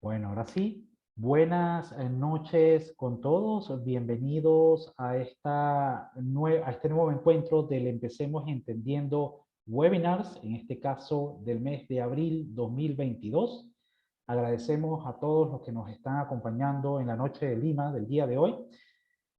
Bueno, ahora sí, buenas noches con todos. Bienvenidos a, a este nuevo encuentro del Empecemos Entendiendo Webinars, en este caso del mes de abril 2022. Agradecemos a todos los que nos están acompañando en la noche de Lima del día de hoy.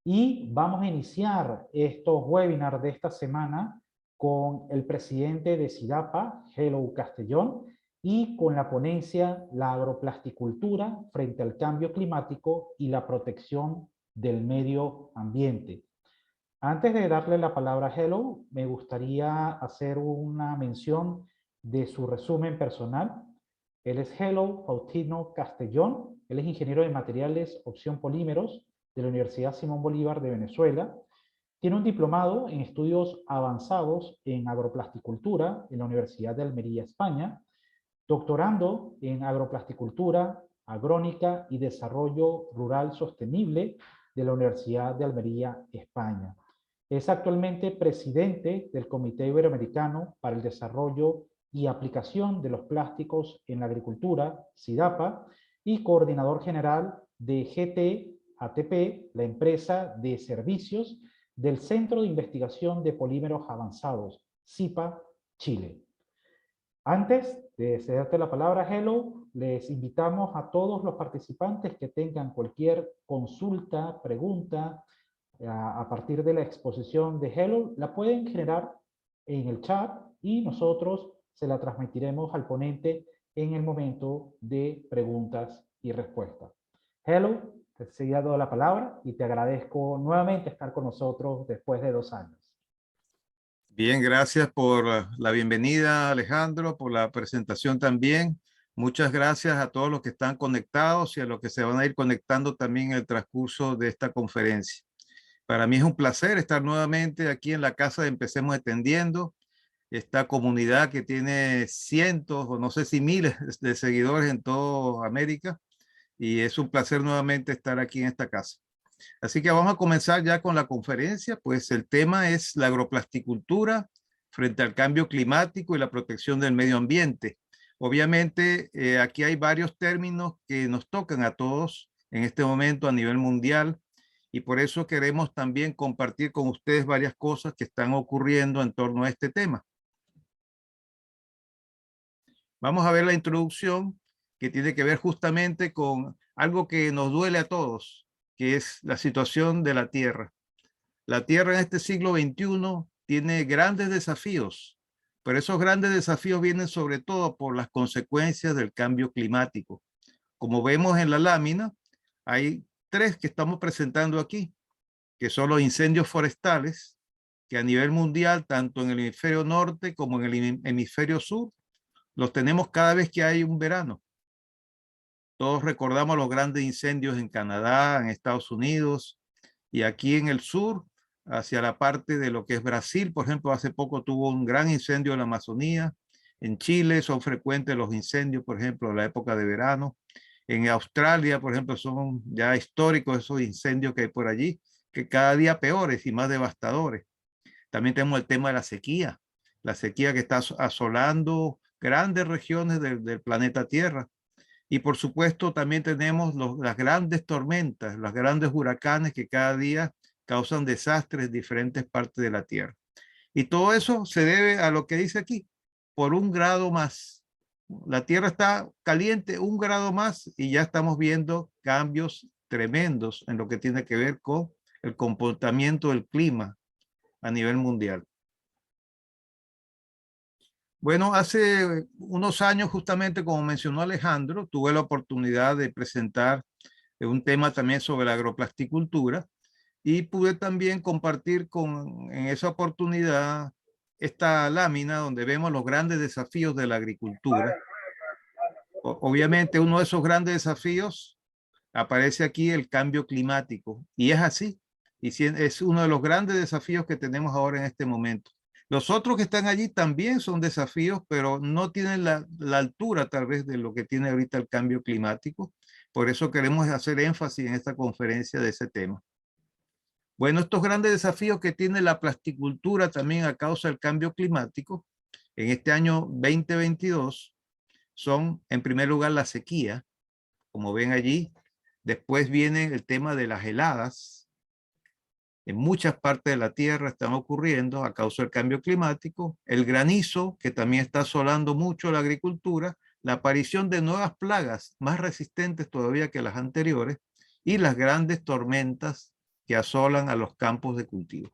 Y vamos a iniciar estos webinars de esta semana con el presidente de SIDAPA, Hello Castellón, y con la ponencia La agroplasticultura frente al cambio climático y la protección del medio ambiente. Antes de darle la palabra a Hello, me gustaría hacer una mención de su resumen personal. Él es Hello Faustino Castellón, él es ingeniero de materiales opción polímeros de la Universidad Simón Bolívar de Venezuela. Tiene un diplomado en estudios avanzados en agroplasticultura en la Universidad de Almería, España, doctorando en agroplasticultura, agrónica y desarrollo rural sostenible de la Universidad de Almería, España. Es actualmente presidente del Comité Iberoamericano para el Desarrollo y Aplicación de los Plásticos en la Agricultura, SIDAPA, y coordinador general de GT-ATP, la empresa de servicios del Centro de Investigación de Polímeros Avanzados, CIPA, Chile. Antes de cederte la palabra, Hello, les invitamos a todos los participantes que tengan cualquier consulta, pregunta, a partir de la exposición de Hello, la pueden generar en el chat y nosotros se la transmitiremos al ponente en el momento de preguntas y respuestas. Hello, te he dado la palabra y te agradezco nuevamente estar con nosotros después de 2 años. Bien, gracias por la bienvenida, Alejandro, por la presentación también. Muchas gracias a todos los que están conectados y a los que se van a ir conectando también en el transcurso de esta conferencia. Para mí es un placer estar nuevamente aquí en la casa de Empecemos Entendiendo, esta comunidad que tiene cientos o no sé si miles de seguidores en toda América, y es un placer nuevamente estar aquí en esta casa. Así que vamos a comenzar ya con la conferencia, pues el tema es la agroplasticultura frente al cambio climático y la protección del medio ambiente. Obviamente aquí hay varios términos que nos tocan a todos en este momento a nivel mundial y por eso queremos también compartir con ustedes varias cosas que están ocurriendo en torno a este tema. Vamos a ver la introducción que tiene que ver justamente con algo que nos duele a todos, que es la situación de la Tierra. La Tierra en este siglo XXI tiene grandes desafíos, pero esos grandes desafíos vienen sobre todo por las consecuencias del cambio climático. Como vemos en la lámina, hay 3 que estamos presentando aquí, que son los incendios forestales, que a nivel mundial, tanto en el hemisferio norte como en el hemisferio sur, los tenemos cada vez que hay un verano. Todos recordamos los grandes incendios en Canadá, en Estados Unidos y aquí en el sur, hacia la parte de lo que es Brasil, por ejemplo, hace poco tuvo un gran incendio en la Amazonía. En Chile son frecuentes los incendios, por ejemplo, en la época de verano. En Australia, por ejemplo, son ya históricos esos incendios que hay por allí, que cada día peores y más devastadores. También tenemos el tema de la sequía que está asolando grandes regiones del planeta Tierra. Y por supuesto también tenemos las grandes tormentas, los grandes huracanes que cada día causan desastres en diferentes partes de la Tierra. Y todo eso se debe a lo que dice aquí, por 1 grado más. La Tierra está caliente 1 grado más y ya estamos viendo cambios tremendos en lo que tiene que ver con el comportamiento del clima a nivel mundial. Bueno, hace unos años, justamente como mencionó Alejandro, tuve la oportunidad de presentar un tema también sobre la agroplasticultura y pude también compartir en esa oportunidad esta lámina donde vemos los grandes desafíos de la agricultura. Obviamente uno de esos grandes desafíos aparece aquí el cambio climático y es así. Y es uno de los grandes desafíos que tenemos ahora en este momento. Los otros que están allí también son desafíos, pero no tienen la altura tal vez de lo que tiene ahorita el cambio climático. Por eso queremos hacer énfasis en esta conferencia de ese tema. Bueno, estos grandes desafíos que tiene la plasticultura también a causa del cambio climático en este año 2022 son, en primer lugar, la sequía. como ven allí. Después viene el tema de las heladas. En muchas partes de la Tierra están ocurriendo a causa del cambio climático. El granizo, que también está asolando mucho la agricultura. La aparición de nuevas plagas más resistentes todavía que las anteriores. Y las grandes tormentas que asolan a los campos de cultivo.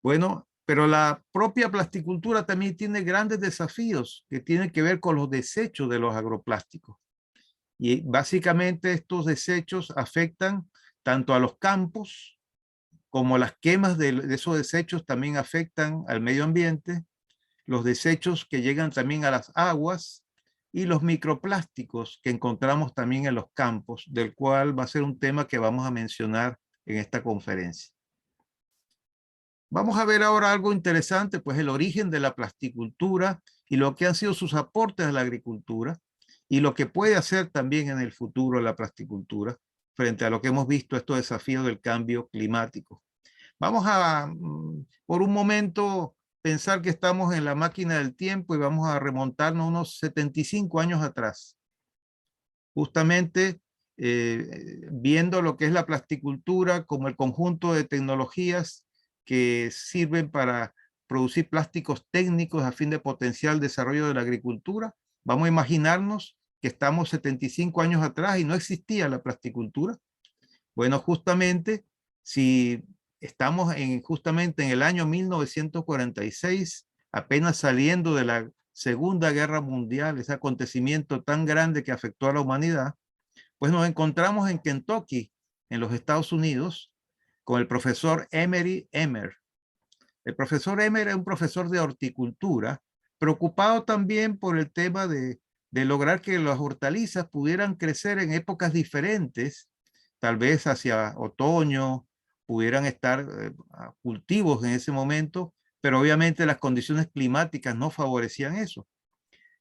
Bueno, pero la propia plasticultura también tiene grandes desafíos que tienen que ver con los desechos de los agroplásticos. Y básicamente estos desechos afectan tanto a los campos como las quemas de esos desechos también afectan al medio ambiente, los desechos que llegan también a las aguas y los microplásticos que encontramos también en los campos, del cual va a ser un tema que vamos a mencionar en esta conferencia. Vamos a ver ahora algo interesante, pues el origen de la plasticultura y lo que han sido sus aportes a la agricultura y lo que puede hacer también en el futuro la plasticultura frente a lo que hemos visto, estos desafíos del cambio climático. Vamos a, por un momento, pensar que estamos en la máquina del tiempo y vamos a remontarnos unos 75 años atrás. Justamente viendo lo que es la plasticultura como el conjunto de tecnologías que sirven para producir plásticos técnicos a fin de potenciar el desarrollo de la agricultura. Vamos a imaginarnos que estamos 75 años atrás y no existía la plasticultura. Bueno, justamente si estamos justamente en el año 1946, apenas saliendo de la Segunda Guerra Mundial, ese acontecimiento tan grande que afectó a la humanidad, pues nos encontramos en Kentucky, en los Estados Unidos, con el profesor Emery Emmer. El profesor Emmer es un profesor de horticultura, preocupado también por el tema de lograr que las hortalizas pudieran crecer en épocas diferentes, tal vez hacia otoño, pudieran estar cultivos en ese momento, pero obviamente las condiciones climáticas no favorecían eso.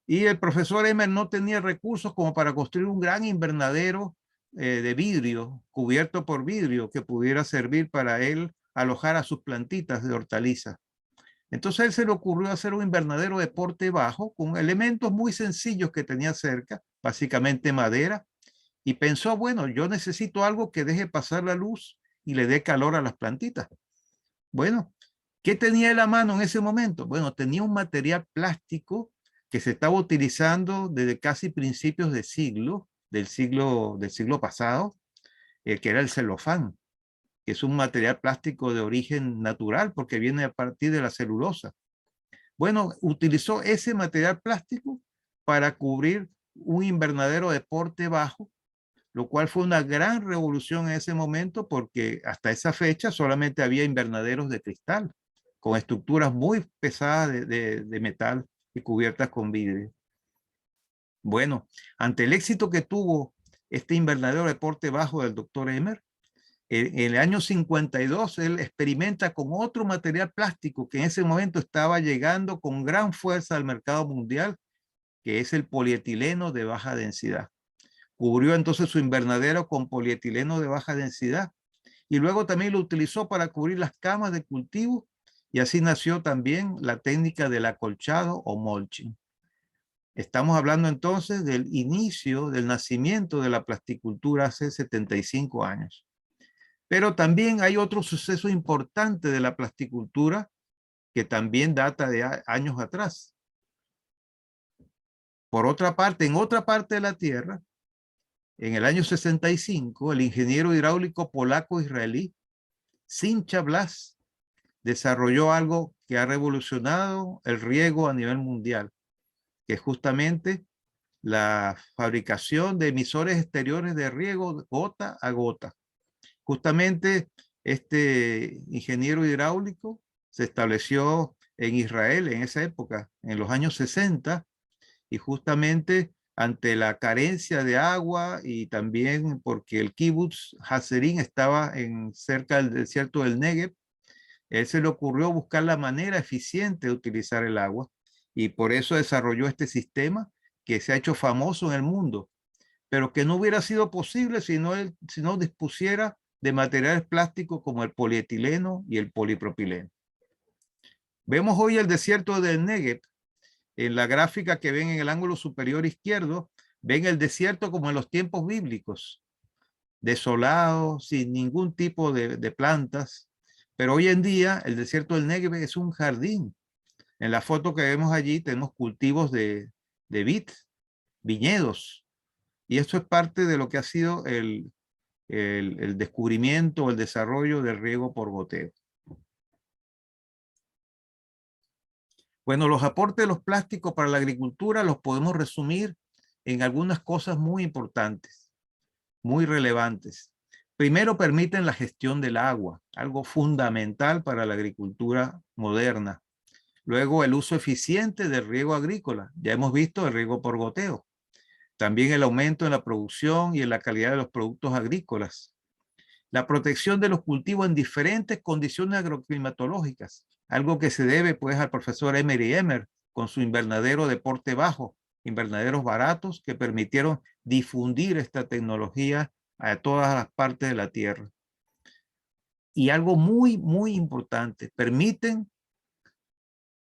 Y el profesor Emmer no tenía recursos como para construir un gran invernadero de vidrio, cubierto por vidrio, que pudiera servir para él alojar a sus plantitas de hortalizas. Entonces a él se le ocurrió hacer un invernadero de porte bajo con elementos muy sencillos que tenía cerca, básicamente madera, y pensó, bueno, yo necesito algo que deje pasar la luz y le dé calor a las plantitas. Bueno, ¿qué tenía él a mano en ese momento? Bueno, tenía un material plástico que se estaba utilizando desde casi principios del siglo pasado, que era el celofán, que es un material plástico de origen natural porque viene a partir de la celulosa. Bueno, utilizó ese material plástico para cubrir un invernadero de porte bajo, lo cual fue una gran revolución en ese momento porque hasta esa fecha solamente había invernaderos de cristal, con estructuras muy pesadas de metal y cubiertas con vidrio. Bueno, ante el éxito que tuvo este invernadero de porte bajo del doctor Emmer, en el año 52 él experimenta con otro material plástico que en ese momento estaba llegando con gran fuerza al mercado mundial, que es el polietileno de baja densidad. Cubrió entonces su invernadero con polietileno de baja densidad y luego también lo utilizó para cubrir las camas de cultivo y así nació también la técnica del acolchado o mulching. Estamos hablando entonces del inicio, del nacimiento de la plasticultura hace 75 años. Pero también hay otro suceso importante de la plasticultura que también data de años atrás. Por otra parte, en otra parte de la Tierra, en el año 65, el ingeniero hidráulico polaco-israelí Simcha Blas desarrolló algo que ha revolucionado el riego a nivel mundial, que es justamente la fabricación de emisores exteriores de riego gota a gota. Justamente este ingeniero hidráulico se estableció en Israel en esa época, en los años 60, y justamente ante la carencia de agua y también porque el kibutz Hazerin estaba cerca del desierto del Negev, él se le ocurrió buscar la manera eficiente de utilizar el agua y por eso desarrolló este sistema que se ha hecho famoso en el mundo, pero que no hubiera sido posible si no dispusiera de materiales plásticos como el polietileno y el polipropileno. Vemos hoy el desierto del Negev En la gráfica que ven en el ángulo superior izquierdo, ven el desierto como en los tiempos bíblicos, desolado, sin ningún tipo de plantas. Pero hoy en día el desierto del Negev es un jardín. En la foto que vemos allí tenemos cultivos de vid, viñedos. Y esto es parte de lo que ha sido el descubrimiento o el desarrollo del riego por goteo. Bueno, los aportes de los plásticos para la agricultura los podemos resumir en algunas cosas muy importantes, muy relevantes. Primero, permiten la gestión del agua, algo fundamental para la agricultura moderna. Luego, el uso eficiente del riego agrícola. Ya hemos visto el riego por goteo. También el aumento en la producción y en la calidad de los productos agrícolas. La protección de los cultivos en diferentes condiciones agroclimatológicas, algo que se debe pues al profesor Emery Emmer con su invernadero de porte bajo, invernaderos baratos que permitieron difundir esta tecnología a todas las partes de la tierra. Y algo muy importante, permiten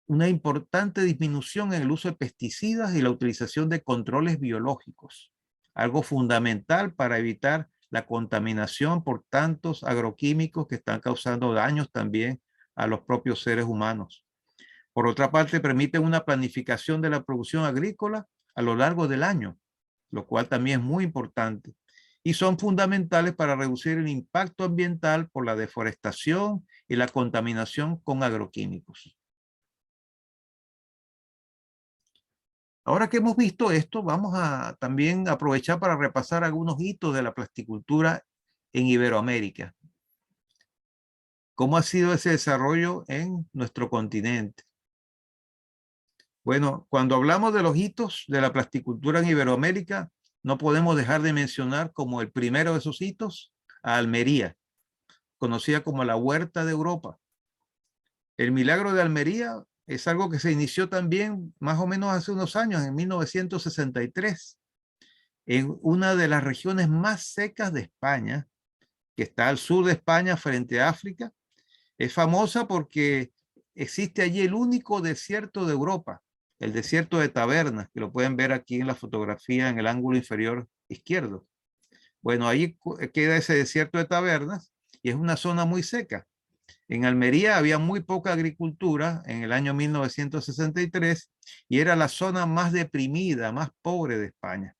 una importante disminución en el uso de pesticidas y la utilización de controles biológicos, algo fundamental para evitar la contaminación por tantos agroquímicos que están causando daños también a los propios seres humanos. Por otra parte, permiten una planificación de la producción agrícola a lo largo del año, lo cual también es muy importante. Y son fundamentales para reducir el impacto ambiental por la deforestación y la contaminación con agroquímicos. Ahora que hemos visto esto, vamos a también aprovechar para repasar algunos hitos de la plasticultura en Iberoamérica. ¿Cómo ha sido ese desarrollo en nuestro continente? Bueno, cuando hablamos de los hitos de la plasticultura en Iberoamérica, no podemos dejar de mencionar como el primero de esos hitos a Almería, conocida como la Huerta de Europa. El milagro de Almería es algo que se inició también más o menos hace unos años, en 1963, en una de las regiones más secas de España, que está al sur de España frente a África. Es famosa porque existe allí el único desierto de Europa, el desierto de Tabernas, que lo pueden ver aquí en la fotografía en el ángulo inferior izquierdo. Bueno, ahí queda ese desierto de Tabernas y es una zona muy seca. En Almería había muy poca agricultura en el año 1963 y era la zona más deprimida, más pobre de España.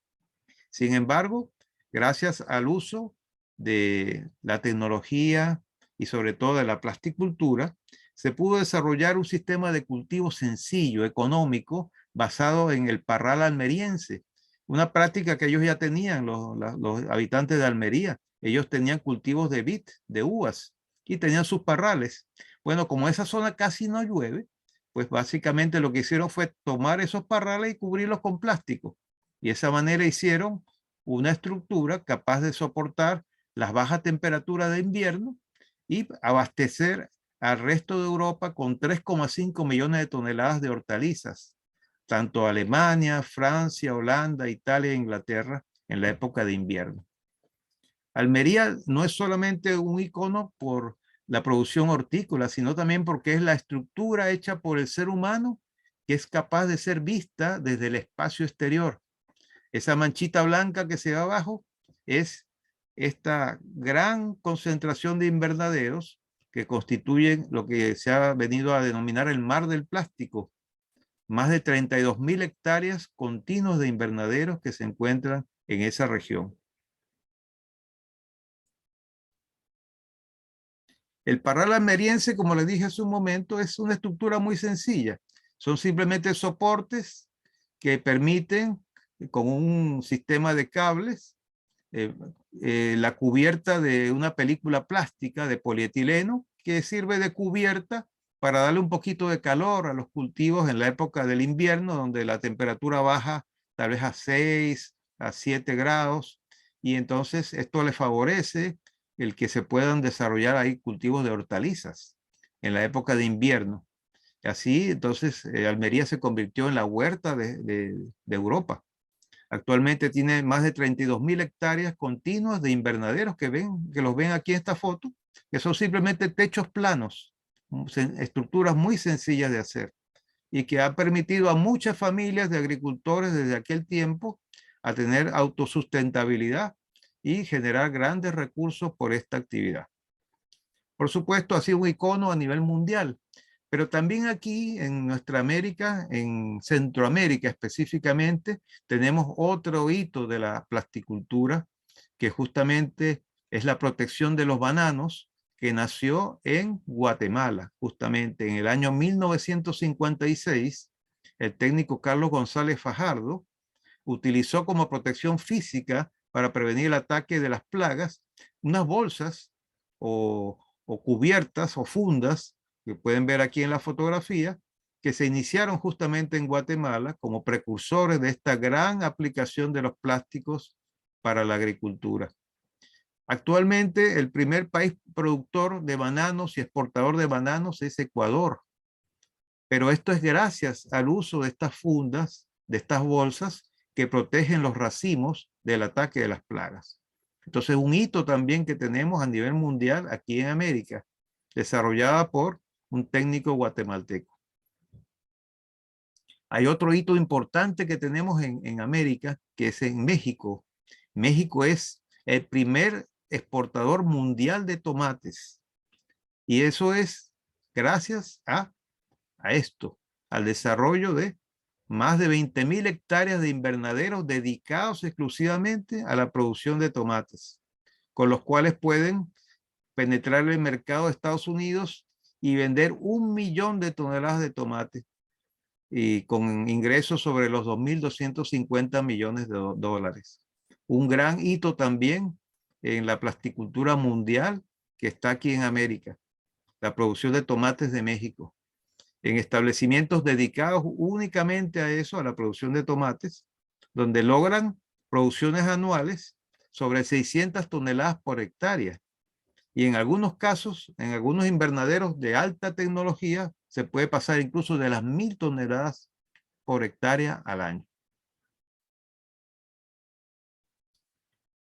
Sin embargo, gracias al uso de la tecnología y sobre todo de la plasticultura, se pudo desarrollar un sistema de cultivo sencillo, económico, basado en el parral almeriense, una práctica que ellos ya tenían, los habitantes de Almería. Ellos tenían cultivos de vid, de uvas, y tenían sus parrales. Bueno, como esa zona casi no llueve, pues básicamente lo que hicieron fue tomar esos parrales y cubrirlos con plástico. Y de esa manera hicieron una estructura capaz de soportar las bajas temperaturas de invierno y abastecer al resto de Europa con 3,5 millones de toneladas de hortalizas, tanto Alemania, Francia, Holanda, Italia e Inglaterra en la época de invierno. Almería no es solamente un icono por la producción hortícola, sino también porque es la estructura hecha por el ser humano que es capaz de ser vista desde el espacio exterior. Esa manchita blanca que se ve abajo es esta gran concentración de invernaderos que constituyen lo que se ha venido a denominar el mar del plástico. Más de 32.000 hectáreas continuos de invernaderos que se encuentran en esa región. El parral almeriense, como les dije hace un momento, es una estructura muy sencilla. Son simplemente soportes que permiten, con un sistema de cables, la cubierta de una película plástica de polietileno que sirve de cubierta para darle un poquito de calor a los cultivos en la época del invierno, donde la temperatura baja tal vez a 6, a 7 grados, y entonces esto le favorece el que se puedan desarrollar ahí cultivos de hortalizas en la época de invierno. Así, entonces, Almería se convirtió en la huerta de Europa. Actualmente tiene más de 32.000 hectáreas continuas de invernaderos que los ven aquí en esta foto, que son simplemente techos planos, estructuras muy sencillas de hacer. y que ha permitido a muchas familias de agricultores desde aquel tiempo a tener autosustentabilidad y generar grandes recursos por esta actividad. Por supuesto, ha sido un icono a nivel mundial, pero también aquí en nuestra América, en Centroamérica específicamente, tenemos otro hito de la plasticultura, que justamente es la protección de los bananos, que nació en Guatemala, justamente en el año 1956. El técnico Carlos González Fajardo utilizó como protección física para prevenir el ataque de las plagas unas bolsas o cubiertas o fundas que pueden ver aquí en la fotografía, que se iniciaron justamente en Guatemala como precursores de esta gran aplicación de los plásticos para la agricultura. Actualmente el primer país productor de bananos y exportador de bananos es Ecuador, pero esto es gracias al uso de estas fundas, de estas bolsas que protegen los racimos del ataque de las plagas. Entonces, un hito también que tenemos a nivel mundial aquí en América, desarrollada por un técnico guatemalteco. Hay otro hito importante que tenemos en América, que es en México. México es el primer exportador mundial de tomates. Y eso es gracias a esto, al desarrollo de más de 20.000 hectáreas de invernaderos dedicados exclusivamente a la producción de tomates, con los cuales pueden penetrar el mercado de Estados Unidos y vender 1 millón de toneladas de tomate y con ingresos sobre los 2.250 millones de dólares. Un gran hito también en la plasticultura mundial que está aquí en América, la producción de tomates de México, en establecimientos dedicados únicamente a eso, a la producción de tomates, donde logran producciones anuales sobre 600 toneladas por hectárea. Y en algunos casos, en algunos invernaderos de alta tecnología, se puede pasar incluso de las 1.000 toneladas por hectárea al año.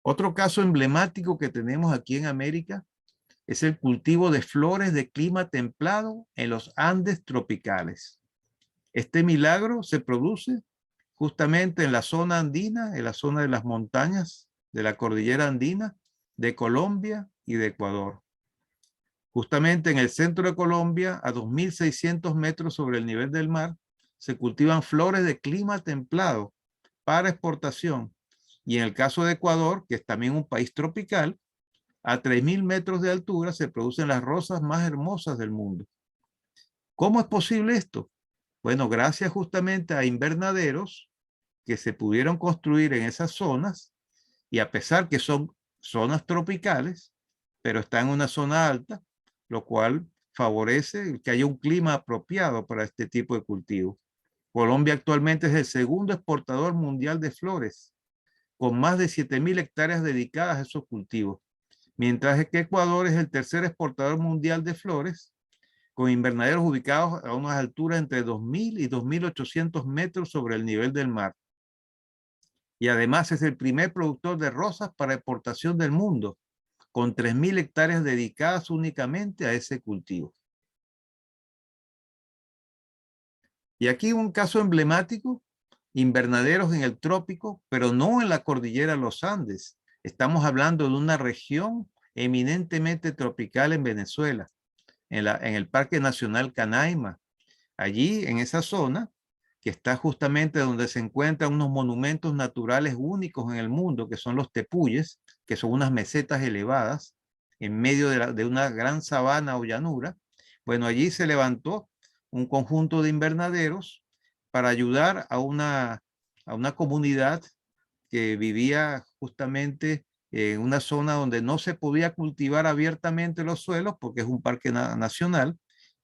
Otro caso emblemático que tenemos aquí en América es el cultivo de flores de clima templado en los Andes tropicales. Este milagro se produce justamente en la zona andina, en la zona de las montañas de la cordillera andina, de Colombia y de Ecuador. Justamente en el centro de Colombia, a 2.600 metros sobre el nivel del mar, se cultivan flores de clima templado para exportación. Y en el caso de Ecuador, que es también un país tropical, a 3.000 metros de altura se producen las rosas más hermosas del mundo. ¿Cómo es posible esto? Bueno, gracias justamente a invernaderos que se pudieron construir en esas zonas, y a pesar que son zonas tropicales, pero están en una zona alta, lo cual favorece que haya un clima apropiado para este tipo de cultivo. Colombia actualmente es el segundo exportador mundial de flores, con más de 7.000 hectáreas dedicadas a esos cultivos, mientras que Ecuador es el tercer exportador mundial de flores, con invernaderos ubicados a unas alturas entre 2.000 y 2.800 metros sobre el nivel del mar. Y además es el primer productor de rosas para exportación del mundo, con 3.000 hectáreas dedicadas únicamente a ese cultivo. Y aquí un caso emblemático, invernaderos en el trópico, pero no en la cordillera de los Andes. Estamos hablando de una región eminentemente tropical en Venezuela, en el Parque Nacional Canaima. Allí, en esa zona, que está justamente donde se encuentran unos monumentos naturales únicos en el mundo, que son los tepuyes, que son unas mesetas elevadas en medio de una gran sabana o llanura. Bueno, allí se levantó un conjunto de invernaderos para ayudar a una comunidad que vivía justamente en una zona donde no se podía cultivar abiertamente los suelos porque es un parque nacional,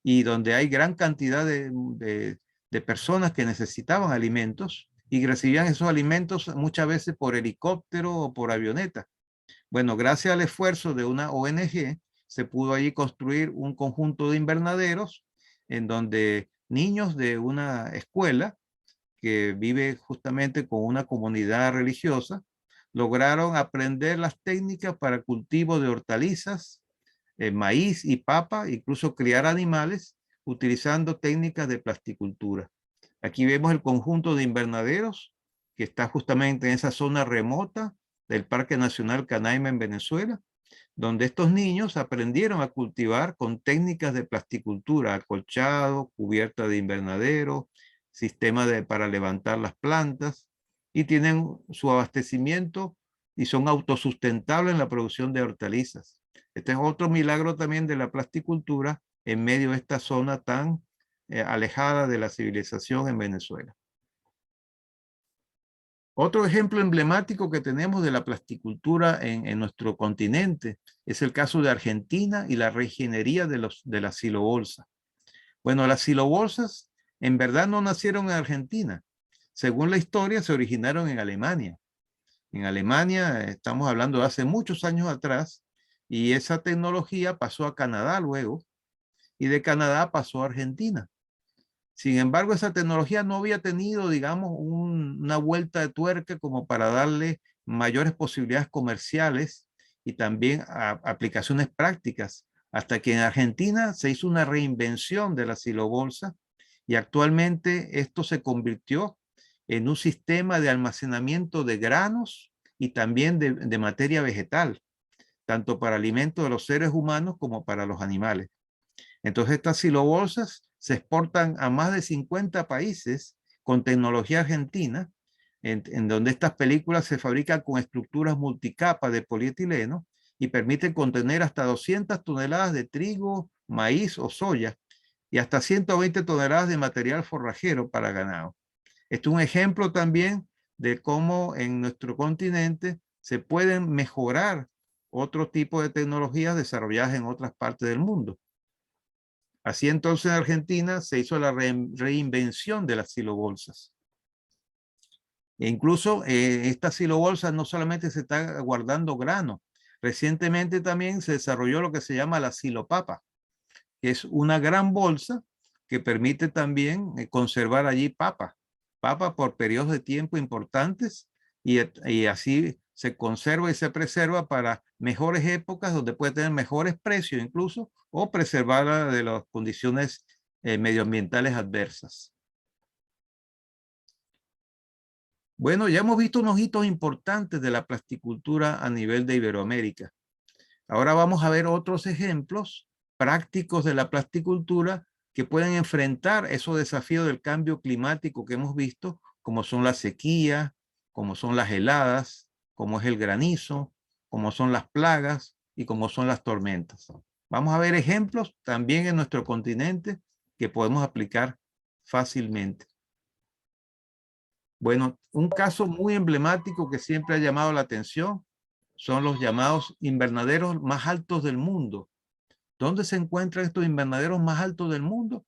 y donde hay gran cantidad de personas que necesitaban alimentos y recibían esos alimentos muchas veces por helicóptero o por avioneta. Bueno, gracias al esfuerzo de una ONG, se pudo allí construir un conjunto de invernaderos en donde niños de una escuela que vive justamente con una comunidad religiosa lograron aprender las técnicas para el cultivo de hortalizas, maíz y papa, incluso criar animales utilizando técnicas de plasticultura. Aquí vemos el conjunto de invernaderos que está justamente en esa zona remota del Parque Nacional Canaima en Venezuela, donde estos niños aprendieron a cultivar con técnicas de plasticultura, acolchado, cubierta de invernadero, para levantar las plantas, y tienen su abastecimiento y son autosustentables en la producción de hortalizas. Este es otro milagro también de la plasticultura en medio de esta zona tan alejada de la civilización en Venezuela. Otro ejemplo emblemático que tenemos de la plasticultura en nuestro continente es el caso de Argentina y la reingeniería de la silobolsa. Bueno, las silobolsas en verdad no nacieron en Argentina. Según la historia, se originaron en Alemania. En Alemania estamos hablando de hace muchos años atrás, y esa tecnología pasó a Canadá luego, y de Canadá pasó a Argentina. Sin embargo, esa tecnología no había tenido, digamos, una vuelta de tuerca como para darle mayores posibilidades comerciales y también aplicaciones prácticas, hasta que en Argentina se hizo una reinvención de la silobolsa, y actualmente esto se convirtió en un sistema de almacenamiento de granos y también de materia vegetal, tanto para alimento de los seres humanos como para los animales. Entonces estas silobolsas se exportan a más de 50 países con tecnología argentina, en donde estas películas se fabrican con estructuras multicapa de polietileno y permiten contener hasta 200 toneladas de trigo, maíz o soya y hasta 120 toneladas de material forrajero para ganado. Esto es un ejemplo también de cómo en nuestro continente se pueden mejorar otro tipo de tecnologías desarrolladas en otras partes del mundo. Así entonces en Argentina se hizo la reinvención de las silobolsas. E incluso estas silobolsas no solamente se está guardando grano, recientemente también se desarrolló lo que se llama la silopapa, que es una gran bolsa que permite también conservar allí papa por periodos de tiempo importantes, y así se conserva y se preserva para mejores épocas donde puede tener mejores precios incluso, o preservarla de las condiciones medioambientales adversas. Bueno, ya hemos visto unos hitos importantes de la plasticultura a nivel de Iberoamérica. Ahora vamos a ver otros ejemplos prácticos de la plasticultura que pueden enfrentar esos desafíos del cambio climático que hemos visto, como son la sequía, como son las heladas, como es el granizo, como son las plagas y como son las tormentas. Vamos a ver ejemplos también en nuestro continente que podemos aplicar fácilmente. Bueno, un caso muy emblemático que siempre ha llamado la atención son los llamados invernaderos más altos del mundo. ¿Dónde se encuentran estos invernaderos más altos del mundo?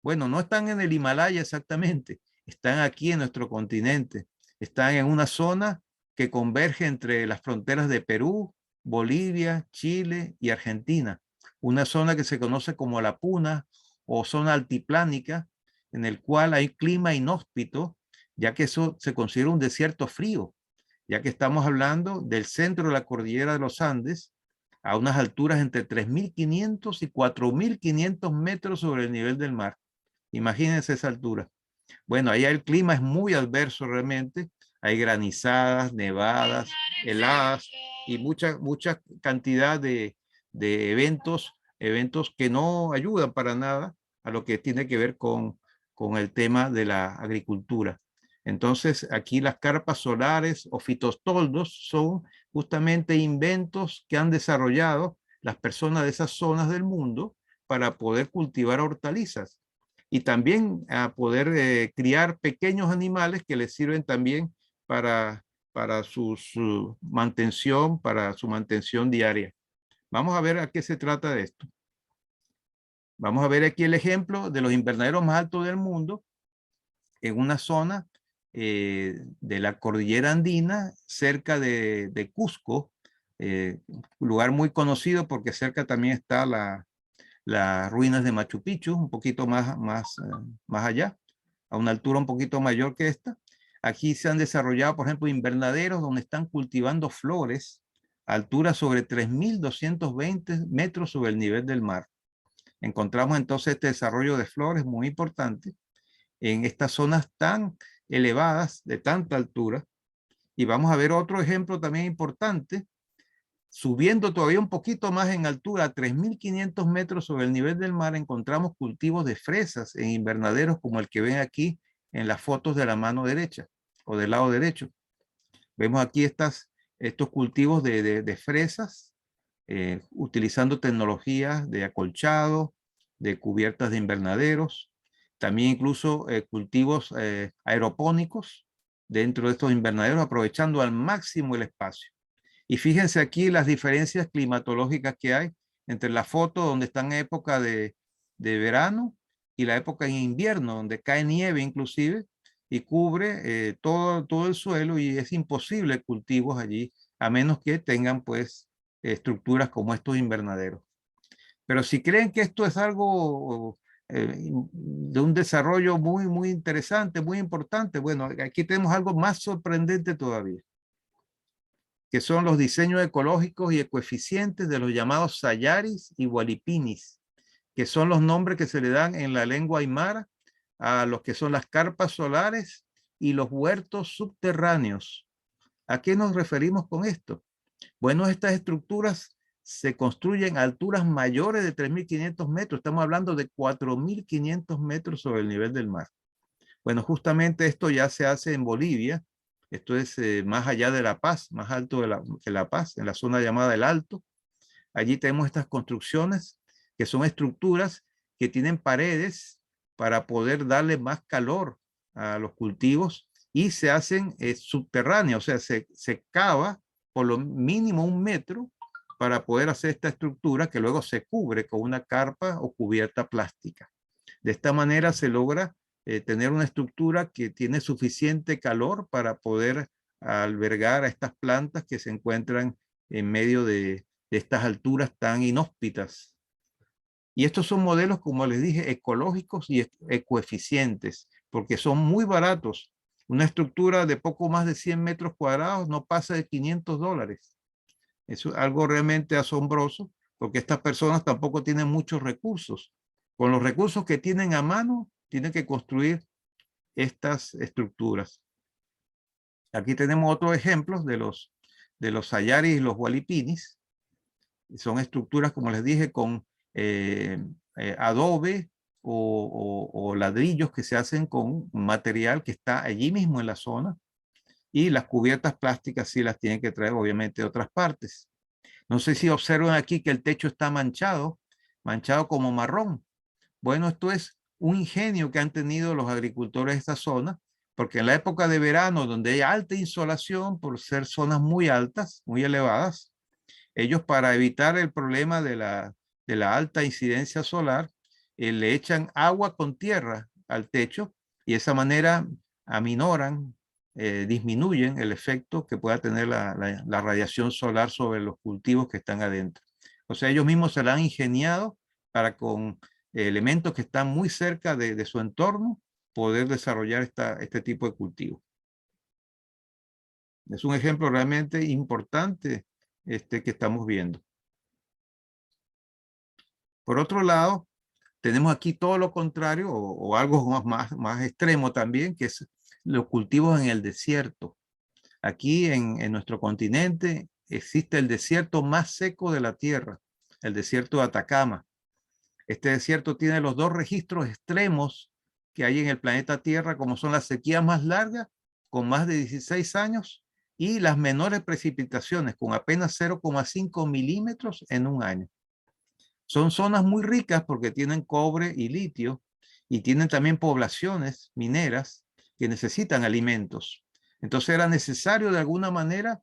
Bueno, no están en el Himalaya exactamente, están aquí en nuestro continente. Están en una zona que converge entre las fronteras de Perú, Bolivia, Chile y Argentina. Una zona que se conoce como la Puna o zona altiplánica, en el cual hay clima inhóspito, ya que eso se considera un desierto frío, ya que estamos hablando del centro de la cordillera de los Andes, a unas alturas entre 3.500 y 4.500 metros sobre el nivel del mar. Imagínense esa altura. Bueno, allá el clima es muy adverso realmente. Hay granizadas, nevadas, heladas y mucha cantidad de eventos que no ayudan para nada a lo que tiene que ver con el tema de la agricultura. Entonces, aquí las carpas solares o fitostoldos son justamente inventos que han desarrollado las personas de esas zonas del mundo para poder cultivar hortalizas y también a poder criar pequeños animales que les sirven también para su mantención diaria. Vamos a ver a qué se trata de esto. Vamos a ver aquí el ejemplo de los invernaderos más altos del mundo en una zona de la cordillera andina, cerca de Cusco, lugar muy conocido porque cerca también está las ruinas de Machu Picchu, un poquito más allá, a una altura un poquito mayor que esta. Aquí se han desarrollado, por ejemplo, invernaderos donde están cultivando flores a altura sobre 3.220 metros sobre el nivel del mar. Encontramos entonces este desarrollo de flores muy importante en estas zonas tan elevadas, de tanta altura. Y vamos a ver otro ejemplo también importante, subiendo todavía un poquito más en altura, a 3.500 metros sobre el nivel del mar, encontramos cultivos de fresas en invernaderos como el que ven aquí en las fotos de la mano derecha o del lado derecho. Vemos aquí estos cultivos de fresas, utilizando tecnologías de acolchado, de cubiertas de invernaderos, también incluso cultivos aeropónicos dentro de estos invernaderos, aprovechando al máximo el espacio. Y fíjense aquí las diferencias climatológicas que hay entre la foto donde están en época de verano y la época en invierno, donde cae nieve inclusive y cubre todo el suelo, y es imposible cultivos allí, a menos que tengan pues estructuras como estos invernaderos. Pero si creen que esto es algo de un desarrollo muy interesante, muy importante, bueno, aquí tenemos algo más sorprendente todavía, que son los diseños ecológicos y ecoeficientes de los llamados sayaris y walipinis, que son los nombres que se le dan en la lengua aymara a los que son las carpas solares y los huertos subterráneos. ¿A qué nos referimos con esto? Bueno, estas estructuras se construyen a alturas mayores de 3.500 metros. Estamos hablando de 4.500 metros sobre el nivel del mar. Bueno, justamente esto ya se hace en Bolivia. Esto es más allá de La Paz, más alto de la Paz, en la zona llamada El Alto. Allí tenemos estas construcciones que son estructuras que tienen paredes para poder darle más calor a los cultivos, y se hacen subterráneas, o sea, se cava por lo mínimo 1 metro para poder hacer esta estructura, que luego se cubre con una carpa o cubierta plástica. De esta manera se logra tener una estructura que tiene suficiente calor para poder albergar a estas plantas que se encuentran en medio de estas alturas tan inhóspitas. Y estos son modelos, como les dije, ecológicos y ecoeficientes, porque son muy baratos. Una estructura de poco más de 100 metros cuadrados no pasa de $500. Es algo realmente asombroso, porque estas personas tampoco tienen muchos recursos. Con los recursos que tienen a mano, tienen que construir estas estructuras. Aquí tenemos otros ejemplos de los sayaris y los walipinis. Son estructuras, como les dije, con adobe o ladrillos que se hacen con material que está allí mismo en la zona, y las cubiertas plásticas sí las tienen que traer obviamente de otras partes. No sé si observan aquí que el techo está manchado como marrón. Bueno, esto es un ingenio que han tenido los agricultores de esta zona, porque en la época de verano, donde hay alta insolación por ser zonas muy altas, muy elevadas, ellos, para evitar el problema de la alta incidencia solar, le echan agua con tierra al techo, y de esa manera aminoran, disminuyen el efecto que pueda tener la radiación solar sobre los cultivos que están adentro. O sea, ellos mismos se la han ingeniado para, con elementos que están muy cerca de su entorno, poder desarrollar este tipo de cultivo. Es un ejemplo realmente importante que estamos viendo. Por otro lado, tenemos aquí todo lo contrario, o algo más extremo también, que es los cultivos en el desierto. Aquí en nuestro continente existe el desierto más seco de la Tierra, el desierto de Atacama. Este desierto tiene los dos registros extremos que hay en el planeta Tierra, como son las sequías más largas, con más de 16 años, y las menores precipitaciones, con apenas 0,5 milímetros en un año. Son zonas muy ricas porque tienen cobre y litio, y tienen también poblaciones mineras que necesitan alimentos. Entonces era necesario de alguna manera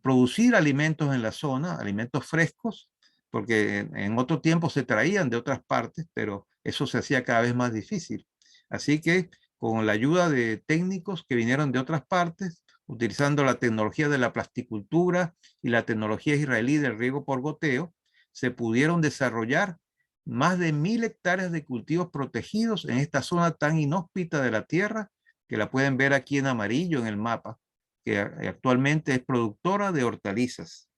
producir alimentos en la zona, alimentos frescos, porque en otro tiempo se traían de otras partes, pero eso se hacía cada vez más difícil. Así que con la ayuda de técnicos que vinieron de otras partes, utilizando la tecnología de la plasticultura y la tecnología israelí del riego por goteo, se pudieron desarrollar más de 1.000 hectáreas de cultivos protegidos en esta zona tan inhóspita de la tierra, que la pueden ver aquí en amarillo en el mapa, que actualmente es productora de hortalizas.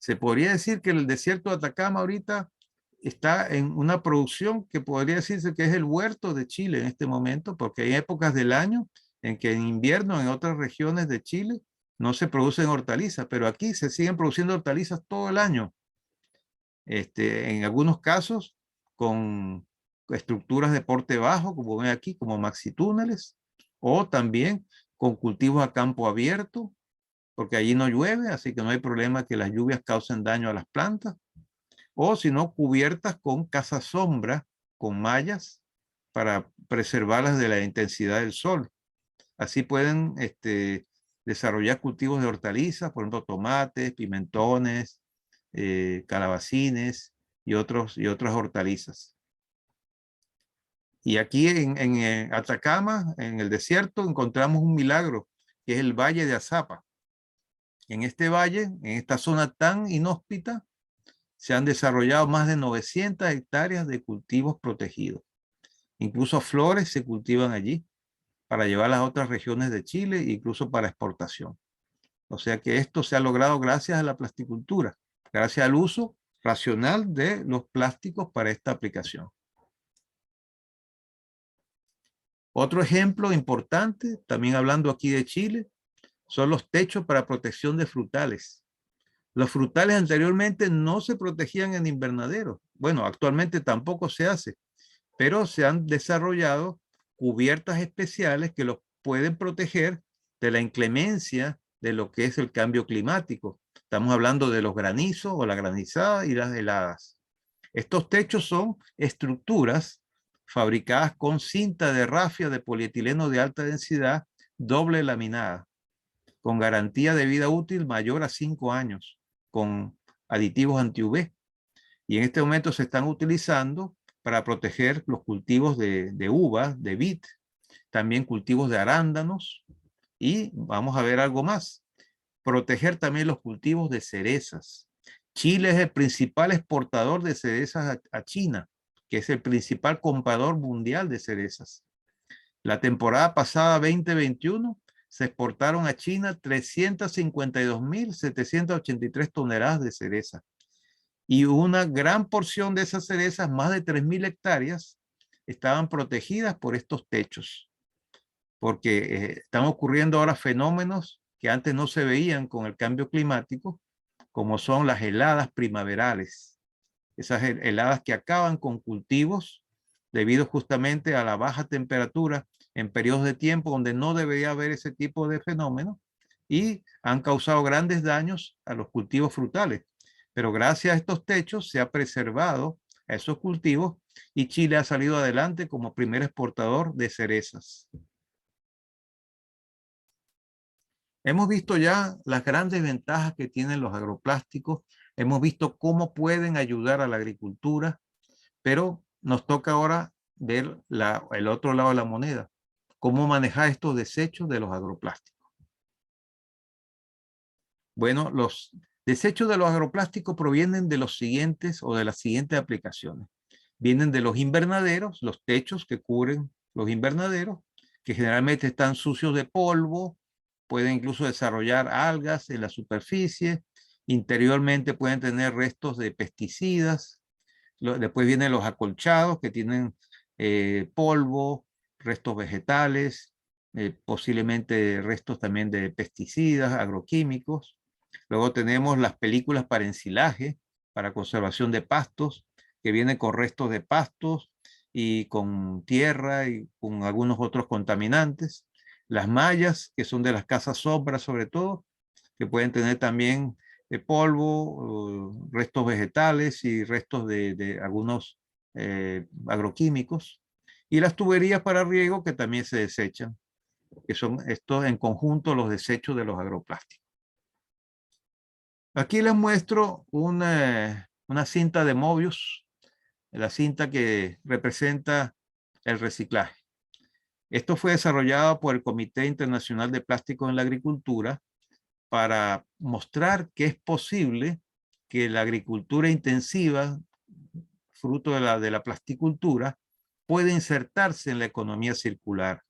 Se podría decir que el desierto de Atacama ahorita está en una producción que podría decirse que es el huerto de Chile en este momento, porque hay épocas del año en que en invierno en otras regiones de Chile no se producen hortalizas, pero aquí se siguen produciendo hortalizas todo el año. En algunos casos con estructuras de porte bajo, como ven aquí, como maxitúneles, o también con cultivos a campo abierto, porque allí no llueve, así que no hay problema que las lluvias causen daño a las plantas, o si no, cubiertas con casa sombra, con mallas, para preservarlas de la intensidad del sol. Así pueden desarrollar cultivos de hortalizas, por ejemplo, tomates, pimentones, calabacines y otras hortalizas. Y aquí en Atacama, en el desierto, encontramos un milagro, que es el Valle de Azapa. En este valle, en esta zona tan inhóspita, se han desarrollado más de 900 hectáreas de cultivos protegidos. Incluso flores se cultivan allí para llevarlas a otras regiones de Chile e incluso para exportación. O sea que esto se ha logrado gracias a la plasticultura, gracias al uso racional de los plásticos para esta aplicación. Otro ejemplo importante, también hablando aquí de Chile, son los techos para protección de frutales. Los frutales anteriormente no se protegían en invernaderos. Bueno, actualmente tampoco se hace, pero se han desarrollado cubiertas especiales que los pueden proteger de la inclemencia de lo que es el cambio climático. Estamos hablando de los granizos o la granizada y las heladas. Estos techos son estructuras fabricadas con cinta de rafia de polietileno de alta densidad doble laminada, con garantía de vida útil mayor a 5 años, con aditivos anti-UV. Y en este momento se están utilizando para proteger los cultivos de uvas, de vid, también cultivos de arándanos, y vamos a ver algo más, proteger también los cultivos de cerezas. Chile es el principal exportador de cerezas a China, que es el principal comprador mundial de cerezas. La temporada pasada 2021 se exportaron a China 352.783 toneladas de cereza. Y una gran porción de esas cerezas, más de 3.000 hectáreas, estaban protegidas por estos techos, porque están ocurriendo ahora fenómenos que antes no se veían con el cambio climático, como son las heladas primaverales. Esas heladas que acaban con cultivos debido justamente a la baja temperatura en periodos de tiempo donde no debería haber ese tipo de fenómeno, y han causado grandes daños a los cultivos frutales. Pero gracias a estos techos se ha preservado a esos cultivos y Chile ha salido adelante como primer exportador de cerezas. Hemos visto ya las grandes ventajas que tienen los agroplásticos, hemos visto cómo pueden ayudar a la agricultura, pero nos toca ahora ver el otro lado de la moneda, cómo manejar estos desechos de los agroplásticos. Bueno, los desechos de los agroplásticos provienen de los siguientes o de las siguientes aplicaciones. Vienen de los invernaderos, los techos que cubren los invernaderos, que generalmente están sucios de polvo, pueden incluso desarrollar algas en la superficie, interiormente pueden tener restos de pesticidas. Después vienen los acolchados que tienen polvo, restos vegetales, posiblemente restos también de pesticidas, agroquímicos. Luego tenemos las películas para ensilaje, para conservación de pastos, que vienen con restos de pastos y con tierra y con algunos otros contaminantes. Las mallas, que son de las casas sombra sobre todo, que pueden tener también polvo, restos vegetales y restos de algunos agroquímicos. Y las tuberías para riego que también se desechan, que son estos en conjunto los desechos de los agroplásticos. Aquí les muestro una cinta de Mobius, la cinta que representa el reciclaje. Esto fue desarrollado por el Comité Internacional de Plástico en la Agricultura para mostrar que es posible que la agricultura intensiva, fruto de la plasticultura, puede insertarse en la economía circular,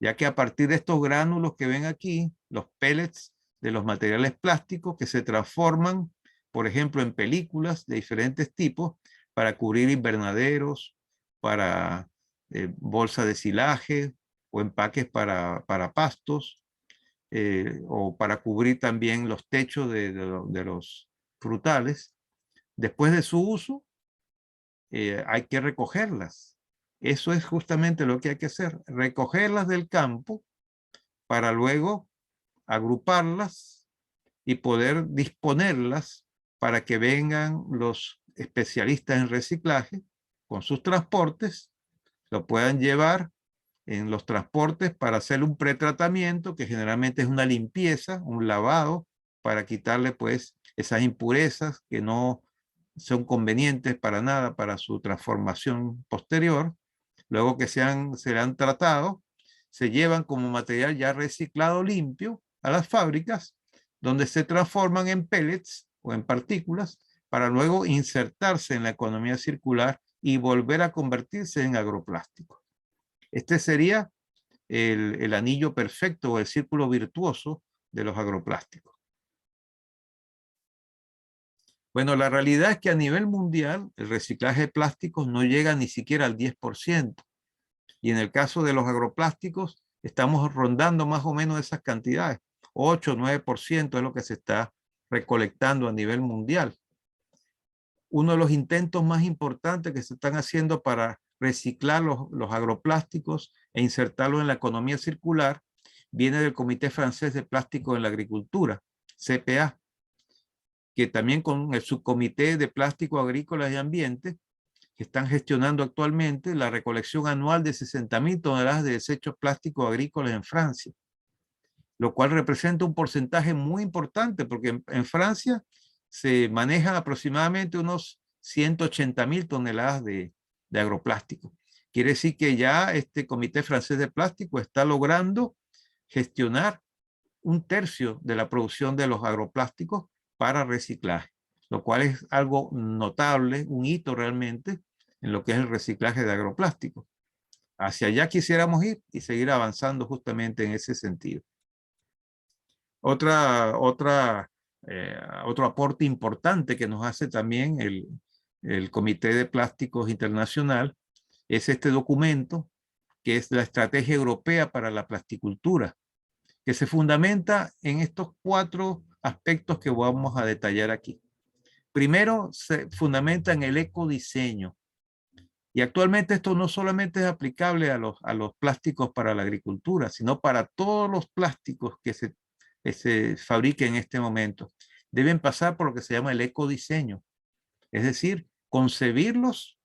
ya que a partir de estos gránulos que ven aquí, los pellets de los materiales plásticos que se transforman por ejemplo, en películas de diferentes tipos para cubrir invernaderos, para bolsas de silaje o empaques para pastos, o para cubrir también los techos de los frutales. Después de su uso, hay que recogerlas. Eso es justamente lo que hay que hacer, recogerlas del campo para luego agruparlas y poder disponerlas para que vengan los especialistas en reciclaje con sus transportes, lo puedan llevar en los transportes para hacer un pretratamiento, que generalmente es una limpieza, un lavado, para quitarle pues esas impurezas que no son convenientes para nada para su transformación posterior. Luego que se han tratado, se llevan como material ya reciclado limpio a las fábricas, donde se transforman en pellets o en partículas para luego insertarse en la economía circular y volver a convertirse en agroplástico. Este sería el anillo perfecto o el círculo virtuoso de los agroplásticos. Bueno, la realidad es que a nivel mundial el reciclaje de plásticos no llega ni siquiera al 10%. Y en el caso de los agroplásticos estamos rondando más o menos esas cantidades. 8 o 9% es lo que se está recolectando a nivel mundial. Uno de los intentos más importantes que se están haciendo para reciclar los agroplásticos e insertarlos en la economía circular viene del Comité Francés de Plástico en la Agricultura, CPA, que también con el Subcomité de Plástico Agrícola y Ambiente, que están gestionando actualmente la recolección anual de 60.000 toneladas de desechos plásticos agrícolas en Francia, lo cual representa un porcentaje muy importante porque en Francia se manejan aproximadamente unos 180.000 toneladas de agroplástico. Quiere decir que ya este Comité Francés de Plástico está logrando gestionar 1/3 de la producción de los agroplásticos para reciclaje, lo cual es algo notable, un hito realmente en lo que es el reciclaje de agroplásticos. Hacia allá quisiéramos ir y seguir avanzando justamente en ese sentido. Otro aporte importante que nos hace también el Comité de Plásticos Internacional es este documento que es la Estrategia Europea para la Plasticultura, que se fundamenta en estos 4 aspectos que vamos a detallar aquí. Primero, se fundamenta en el ecodiseño. Y actualmente esto no solamente es aplicable a los plásticos para la agricultura, sino para todos los plásticos que se fabriquen en este momento. Deben pasar por lo que se llama el ecodiseño. Es decir, concebirlos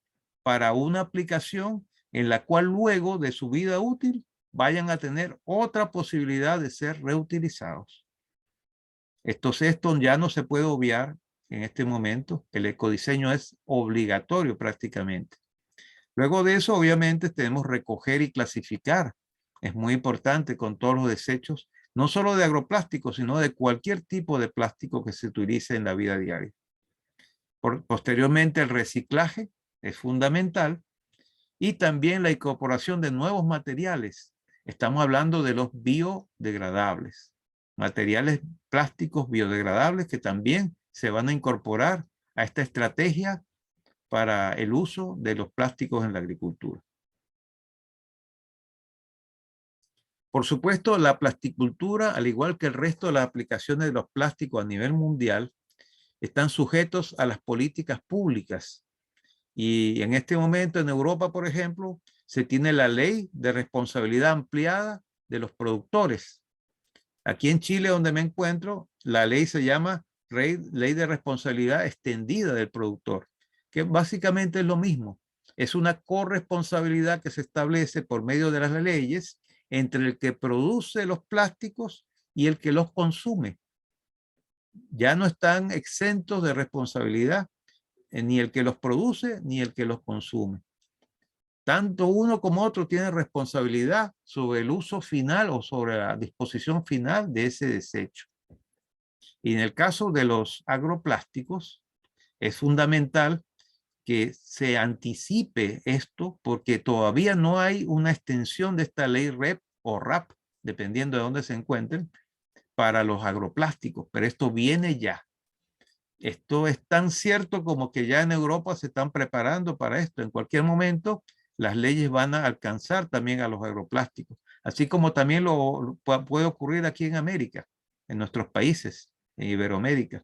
para una aplicación en la cual luego de su vida útil vayan a tener otra posibilidad de ser reutilizados. Esto ya no se puede obviar en este momento. El ecodiseño es obligatorio prácticamente. Luego de eso, obviamente, tenemos recoger y clasificar. Es muy importante con todos los desechos, no solo de agroplásticos, sino de cualquier tipo de plástico que se utilice en la vida diaria. Posteriormente, el reciclaje es fundamental y también la incorporación de nuevos materiales. Estamos hablando de los biodegradables, materiales plásticos biodegradables que también se van a incorporar a esta estrategia para el uso de los plásticos en la agricultura. Por supuesto, la plasticultura, al igual que el resto de las aplicaciones de los plásticos a nivel mundial, están sujetos a las políticas públicas. Y en este momento en Europa, por ejemplo, se tiene la ley de responsabilidad ampliada de los productores. Aquí en Chile, donde me encuentro, la ley se llama Ley de Responsabilidad Extendida del Productor, que básicamente es lo mismo. Es una corresponsabilidad que se establece por medio de las leyes entre el que produce los plásticos y el que los consume. Ya no están exentos de responsabilidad ni el que los produce ni el que los consume. Tanto uno como otro tienen responsabilidad sobre el uso final o sobre la disposición final de ese desecho. Y en el caso de los agroplásticos, es fundamental que se anticipe esto porque todavía no hay una extensión de esta ley REP o RAP, dependiendo de dónde se encuentren, para los agroplásticos, pero esto viene ya. Esto es tan cierto como que ya en Europa se están preparando para esto. En cualquier momento, las leyes van a alcanzar también a los agroplásticos, así como también puede ocurrir aquí en América, en nuestros países, en Iberoamérica,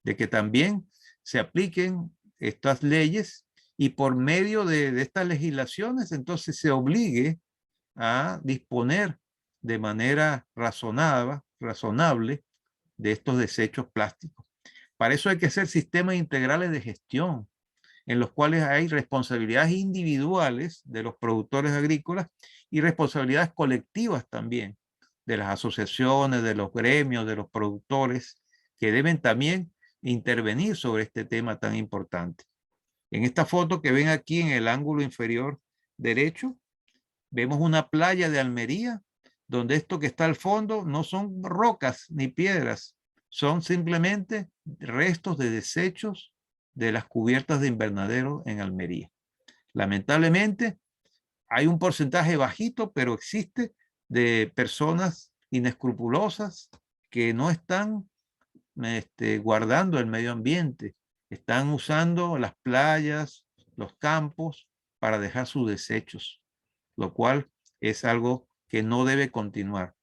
de que también se apliquen estas leyes y por medio de estas legislaciones, entonces se obligue a disponer de manera razonable de estos desechos plásticos. Para eso hay que hacer sistemas integrales de gestión, en los cuales hay responsabilidades individuales de los productores agrícolas y responsabilidades colectivas también de las asociaciones, de los gremios, de los productores, que deben también intervenir sobre este tema tan importante. En esta foto que ven aquí en el ángulo inferior derecho, vemos una playa de Almería, donde esto que está al fondo no son rocas ni piedras, son simplemente restos de desechos de las cubiertas de invernadero en Almería. Lamentablemente, hay un porcentaje bajito, pero existe, de personas inescrupulosas que no están guardando el medio ambiente, están usando las playas, los campos para dejar sus desechos, lo cual es algo que no debe continuar.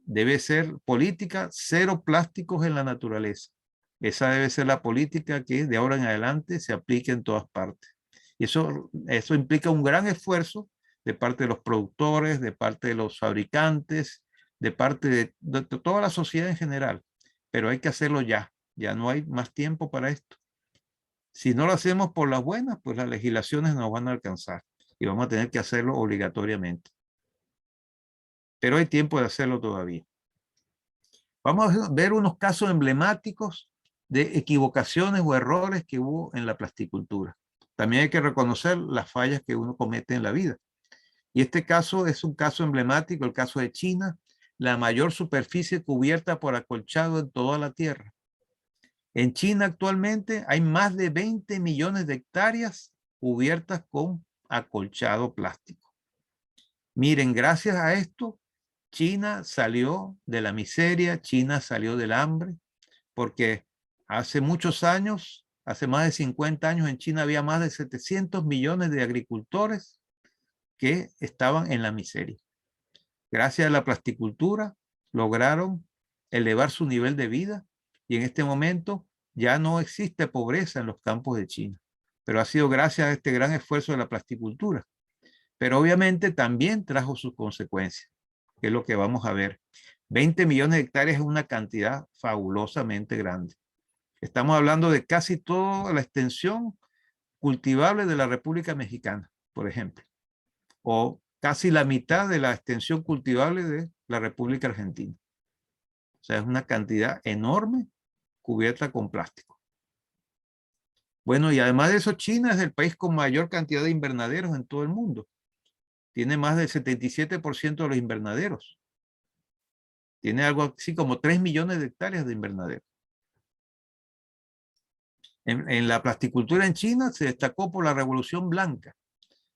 Debe ser política cero plásticos en la naturaleza. Esa debe ser la política que de ahora en adelante se aplique en todas partes. Y eso implica un gran esfuerzo de parte de los productores, de parte de los fabricantes, de parte de toda la sociedad en general. Pero hay que hacerlo ya. Ya no hay más tiempo para esto. Si no lo hacemos por las buenas, pues las legislaciones nos van a alcanzar y vamos a tener que hacerlo obligatoriamente. Pero hay tiempo de hacerlo todavía. Vamos a ver unos casos emblemáticos de equivocaciones o errores que hubo en la plasticultura. También hay que reconocer las fallas que uno comete en la vida. Y este caso es un caso emblemático, el caso de China, la mayor superficie cubierta por acolchado en toda la Tierra. En China actualmente hay más de 20 millones de hectáreas cubiertas con acolchado plástico. Miren, gracias a esto, China salió de la miseria, China salió del hambre, porque hace muchos años, hace más de 50 años en China había más de 700 millones de agricultores que estaban en la miseria. Gracias a la plasticultura lograron elevar su nivel de vida y en este momento ya no existe pobreza en los campos de China, pero ha sido gracias a este gran esfuerzo de la plasticultura. Pero obviamente también trajo sus consecuencias, que es lo que vamos a ver. 20 millones de hectáreas es una cantidad fabulosamente grande. Estamos hablando de casi toda la extensión cultivable de la República Mexicana, por ejemplo, o casi la mitad de la extensión cultivable de la República Argentina. O sea, es una cantidad enorme cubierta con plástico. Bueno, y además de eso, China es el país con mayor cantidad de invernaderos en todo el mundo. Tiene más del 77% de los invernaderos. Tiene algo así como 3 millones de hectáreas de invernaderos. En la plasticultura en China se destacó por la Revolución Blanca.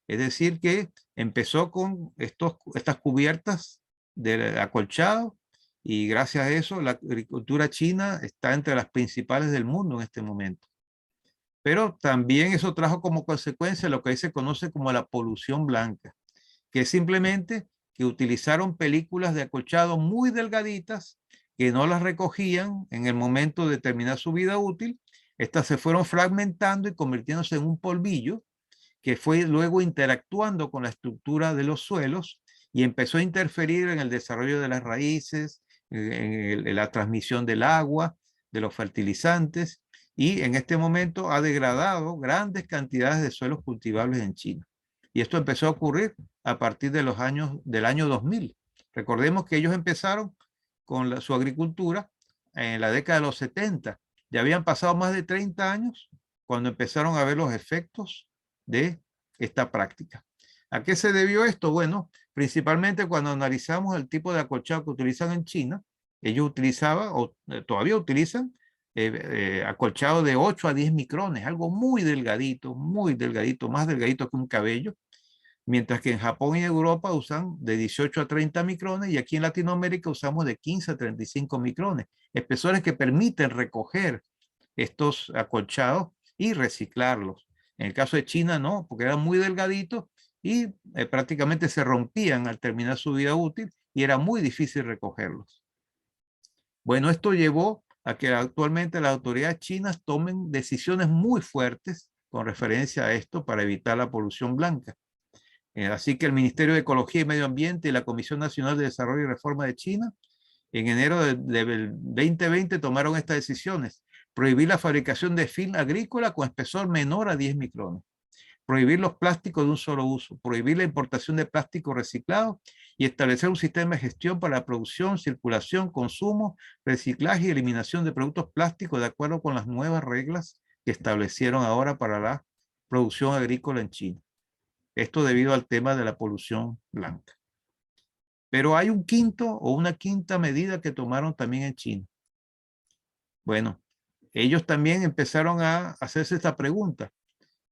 Es decir, que empezó con estas cubiertas de acolchado y gracias a eso la agricultura china está entre las principales del mundo en este momento. Pero también eso trajo como consecuencia lo que hoy se conoce como la polución blanca, que es simplemente que utilizaron películas de acolchado muy delgaditas que no las recogían en el momento de terminar su vida útil. Estas se fueron fragmentando y convirtiéndose en un polvillo que fue luego interactuando con la estructura de los suelos y empezó a interferir en el desarrollo de las raíces, en la transmisión del agua, de los fertilizantes, y en este momento ha degradado grandes cantidades de suelos cultivables en China. Y esto empezó a ocurrir a partir de del año 2000. Recordemos que ellos empezaron con su agricultura en la década de los 70. Ya habían pasado más de 30 años cuando empezaron a ver los efectos de esta práctica. ¿A qué se debió esto? Bueno, principalmente cuando analizamos el tipo de acolchado que utilizan en China, ellos utilizaban o todavía utilizan acolchado de 8 a 10 micrones, algo muy delgadito, más delgadito que un cabello, mientras que en Japón y Europa usan de 18 a 30 micrones y aquí en Latinoamérica usamos de 15 a 35 micrones, espesores que permiten recoger estos acolchados y reciclarlos. En el caso de China no, porque eran muy delgaditos y prácticamente se rompían al terminar su vida útil y era muy difícil recogerlos. Bueno, esto llevó a que actualmente las autoridades chinas tomen decisiones muy fuertes con referencia a esto para evitar la polución blanca. Así que el Ministerio de Ecología y Medio Ambiente y la Comisión Nacional de Desarrollo y Reforma de China en enero del 2020 tomaron estas decisiones. Prohibir la fabricación de film agrícola con espesor menor a 10 micrones. Prohibir los plásticos de un solo uso. Prohibir la importación de plástico reciclado y establecer un sistema de gestión para la producción, circulación, consumo, reciclaje y eliminación de productos plásticos de acuerdo con las nuevas reglas que establecieron ahora para la producción agrícola en China. Esto debido al tema de la polución blanca. Pero hay un quinto o una quinta medida que tomaron también en China. Bueno, ellos también empezaron a hacerse esta pregunta.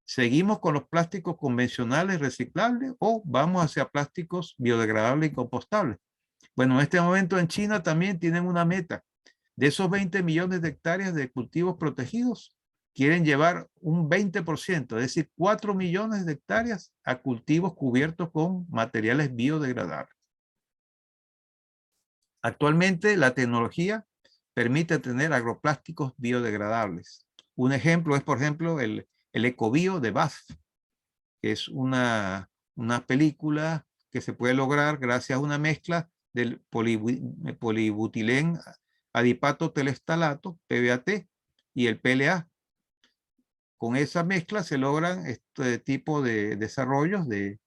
¿Seguimos con los plásticos convencionales reciclables o vamos hacia plásticos biodegradables y compostables? Bueno, en este momento en China también tienen una meta. De esos 20 millones de hectáreas de cultivos protegidos, quieren llevar un 20%, es decir, 4 millones de hectáreas a cultivos cubiertos con materiales biodegradables. Actualmente la tecnología permite tener agroplásticos biodegradables. Un ejemplo es, por ejemplo, el Ecobio de BASF, que es una película que se puede lograr gracias a una mezcla del polibutilén adipato telestalato, PBAT, y el PLA. Con esa mezcla se logran este tipo de desarrollos de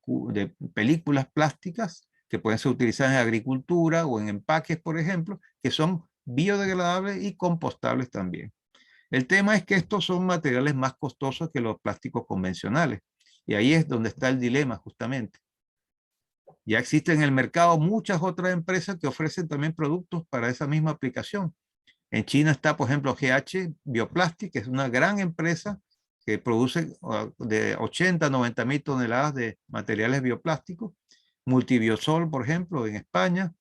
películas plásticas que pueden ser utilizadas en agricultura o en empaques, por ejemplo, que son biodegradables y compostables también. El tema es que estos son materiales más costosos que los plásticos convencionales. Y ahí es donde está el dilema, justamente. Ya existen en el mercado muchas otras empresas que ofrecen también productos para esa misma aplicación. En China está, por ejemplo, GH Bioplastic, que es una gran empresa que produce de 80 a 90 mil toneladas de materiales bioplásticos. Multibiosol, por ejemplo, en España.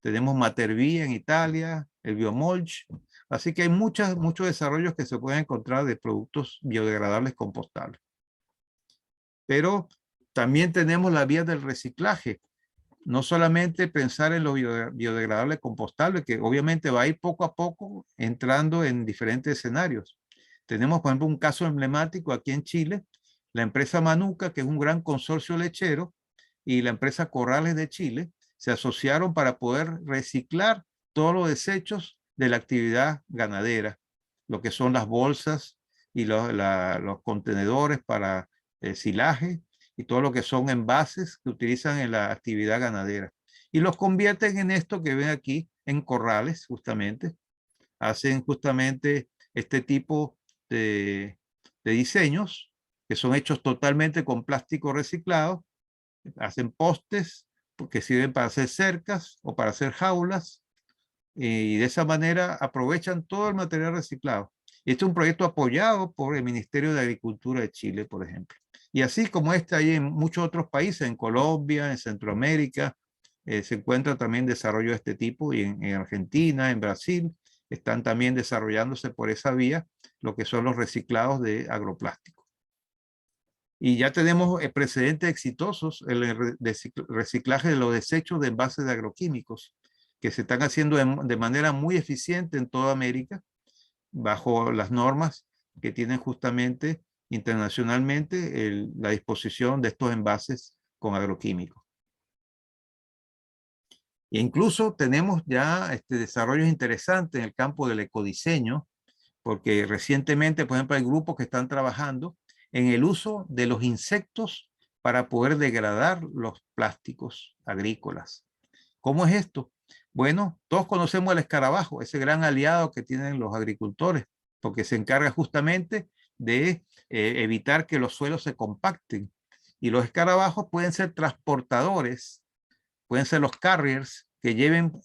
Tenemos Matervi en Italia, el Biomolch. Así que hay muchos desarrollos que se pueden encontrar de productos biodegradables compostables. Pero también tenemos la vía del reciclaje. No solamente pensar en lo biodegradable compostable, que obviamente va a ir poco a poco entrando en diferentes escenarios. Tenemos, por ejemplo, un caso emblemático aquí en Chile, la empresa Manuka, que es un gran consorcio lechero, y la empresa Corrales de Chile, se asociaron para poder reciclar todos los desechos de la actividad ganadera, lo que son las bolsas y los contenedores para el silaje y todo lo que son envases que utilizan en la actividad ganadera. Y los convierten en esto que ven aquí, en corrales, justamente. Hacen justamente este tipo de diseños que son hechos totalmente con plástico reciclado. Hacen postes que sirven para hacer cercas o para hacer jaulas y de esa manera aprovechan todo el material reciclado. Este es un proyecto apoyado por el Ministerio de Agricultura de Chile, por ejemplo. Y así como este hay en muchos otros países, en Colombia, en Centroamérica, se encuentra también desarrollo de este tipo y en Argentina, en Brasil, están también desarrollándose por esa vía lo que son los reciclados de agroplásticos. Y ya tenemos precedentes exitosos en el reciclaje de los desechos de envases de agroquímicos, que se están haciendo de manera muy eficiente en toda América, bajo las normas que tienen justamente internacionalmente la disposición de estos envases con agroquímicos. E incluso tenemos ya desarrollos interesantes en el campo del ecodiseño, porque recientemente, por ejemplo, hay grupos que están trabajando en el uso de los insectos para poder degradar los plásticos agrícolas. ¿Cómo es esto? Bueno, todos conocemos al escarabajo, ese gran aliado que tienen los agricultores, porque se encarga justamente de evitar que los suelos se compacten. Y los escarabajos pueden ser transportadores, pueden ser los carriers que lleven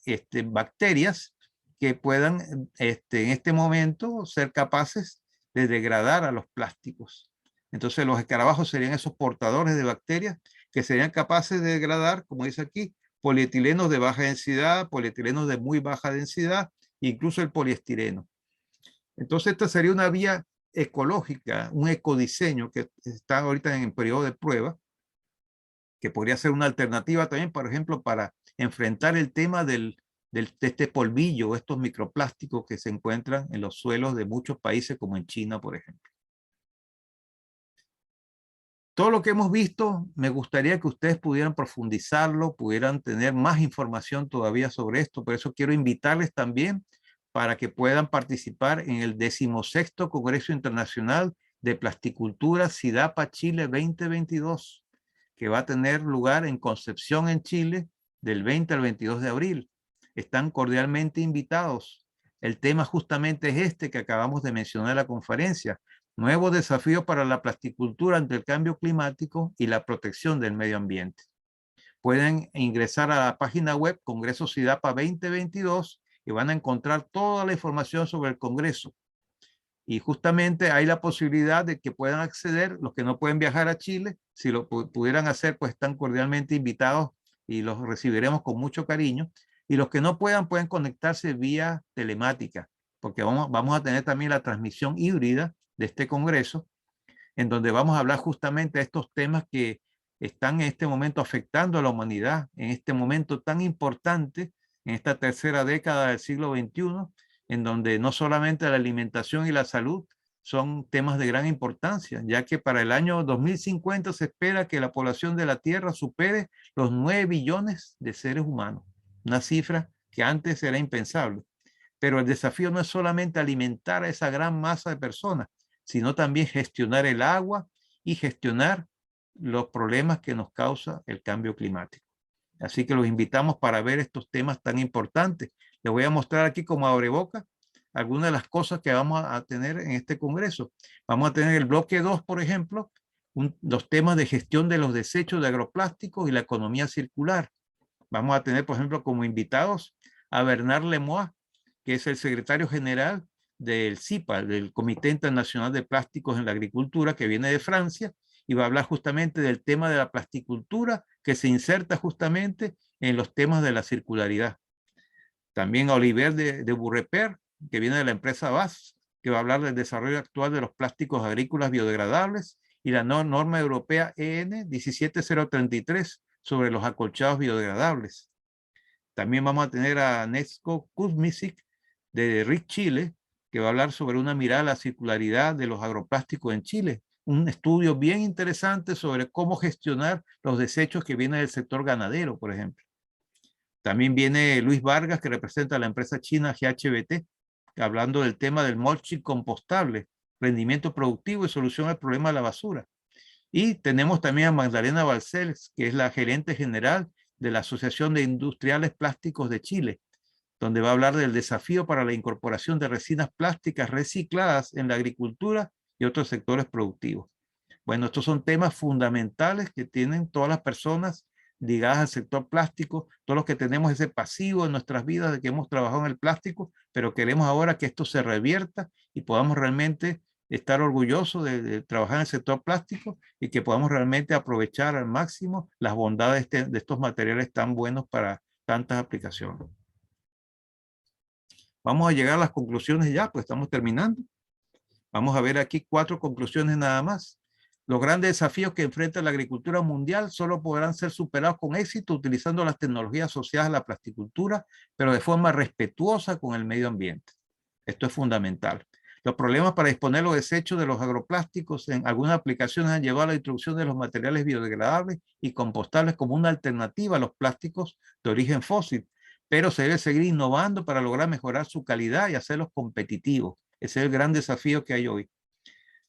bacterias que puedan en este momento ser capaces de degradar a los plásticos. Entonces los escarabajos serían esos portadores de bacterias que serían capaces de degradar, como dice aquí, polietilenos de baja densidad, polietilenos de muy baja densidad, incluso el poliestireno. Entonces esta sería una vía ecológica, un ecodiseño que está ahorita en periodo de prueba, que podría ser una alternativa también, por ejemplo, para enfrentar el tema de este polvillo, estos microplásticos que se encuentran en los suelos de muchos países, como en China, por ejemplo. Todo lo que hemos visto, me gustaría que ustedes pudieran profundizarlo, pudieran tener más información todavía sobre esto. Por eso quiero invitarles también para que puedan participar en el 16º Congreso Internacional de Plasticultura SIDAPA Chile 2022, que va a tener lugar en Concepción, en Chile, del 20 al 22 de abril. Están cordialmente invitados. El tema justamente es este que acabamos de mencionar en la conferencia: nuevos desafíos para la plasticultura ante el cambio climático y la protección del medio ambiente. Pueden ingresar a la página web Congreso SIDAPA 2022 y van a encontrar toda la información sobre el Congreso. Y justamente hay la posibilidad de que puedan acceder, los que no pueden viajar a Chile, si lo pudieran hacer, pues están cordialmente invitados y los recibiremos con mucho cariño. Y los que no puedan, pueden conectarse vía telemática, porque vamos a tener también la transmisión híbrida de este congreso, en donde vamos a hablar justamente de estos temas que están en este momento afectando a la humanidad, en este momento tan importante, en esta tercera década del siglo XXI, en donde no solamente la alimentación y la salud son temas de gran importancia, ya que para el año 2050 se espera que la población de la Tierra supere los 9 billones de seres humanos, una cifra que antes era impensable. Pero el desafío no es solamente alimentar a esa gran masa de personas, sino también gestionar el agua y gestionar los problemas que nos causa el cambio climático. Así que los invitamos para ver estos temas tan importantes. Les voy a mostrar aquí como abrebocas algunas de las cosas que vamos a tener en este congreso. Vamos a tener el bloque 2, por ejemplo, los temas de gestión de los desechos de agroplásticos y la economía circular. Vamos a tener, por ejemplo, como invitados a Bernard Lemois, que es el secretario general del CIPA, del Comité Internacional de Plásticos en la Agricultura, que viene de Francia, y va a hablar justamente del tema de la plasticultura, que se inserta justamente en los temas de la circularidad. También a Olivier de Burreper, que viene de la empresa BAS, que va a hablar del desarrollo actual de los plásticos agrícolas biodegradables, y la norma europea EN 17033 sobre los acolchados biodegradables. También vamos a tener a Nesko Kuzmisic de RIC Chile, que va a hablar sobre una mirada a la circularidad de los agroplásticos en Chile. Un estudio bien interesante sobre cómo gestionar los desechos que vienen del sector ganadero, por ejemplo. También viene Luis Vargas, que representa a la empresa china GHBT, hablando del tema del mulching compostable, rendimiento productivo y solución al problema de la basura. Y tenemos también a Magdalena Balcells, que es la gerente general de la Asociación de Industriales Plásticos de Chile, donde va a hablar del desafío para la incorporación de resinas plásticas recicladas en la agricultura y otros sectores productivos. Bueno, estos son temas fundamentales que tienen todas las personas ligadas al sector plástico, todos los que tenemos ese pasivo en nuestras vidas de que hemos trabajado en el plástico, pero queremos ahora que esto se revierta y podamos realmente estar orgullosos de trabajar en el sector plástico y que podamos realmente aprovechar al máximo las bondades de estos materiales tan buenos para tantas aplicaciones. Vamos a llegar a las conclusiones ya, pues estamos terminando. Vamos a ver aquí 4 conclusiones nada más. Los grandes desafíos que enfrenta la agricultura mundial solo podrán ser superados con éxito utilizando las tecnologías asociadas a la plasticultura, pero de forma respetuosa con el medio ambiente. Esto es fundamental. Los problemas para disponer los desechos de los agroplásticos en algunas aplicaciones han llevado a la introducción de los materiales biodegradables y compostables como una alternativa a los plásticos de origen fósil, pero se debe seguir innovando para lograr mejorar su calidad y hacerlos competitivos. Ese es el gran desafío que hay hoy.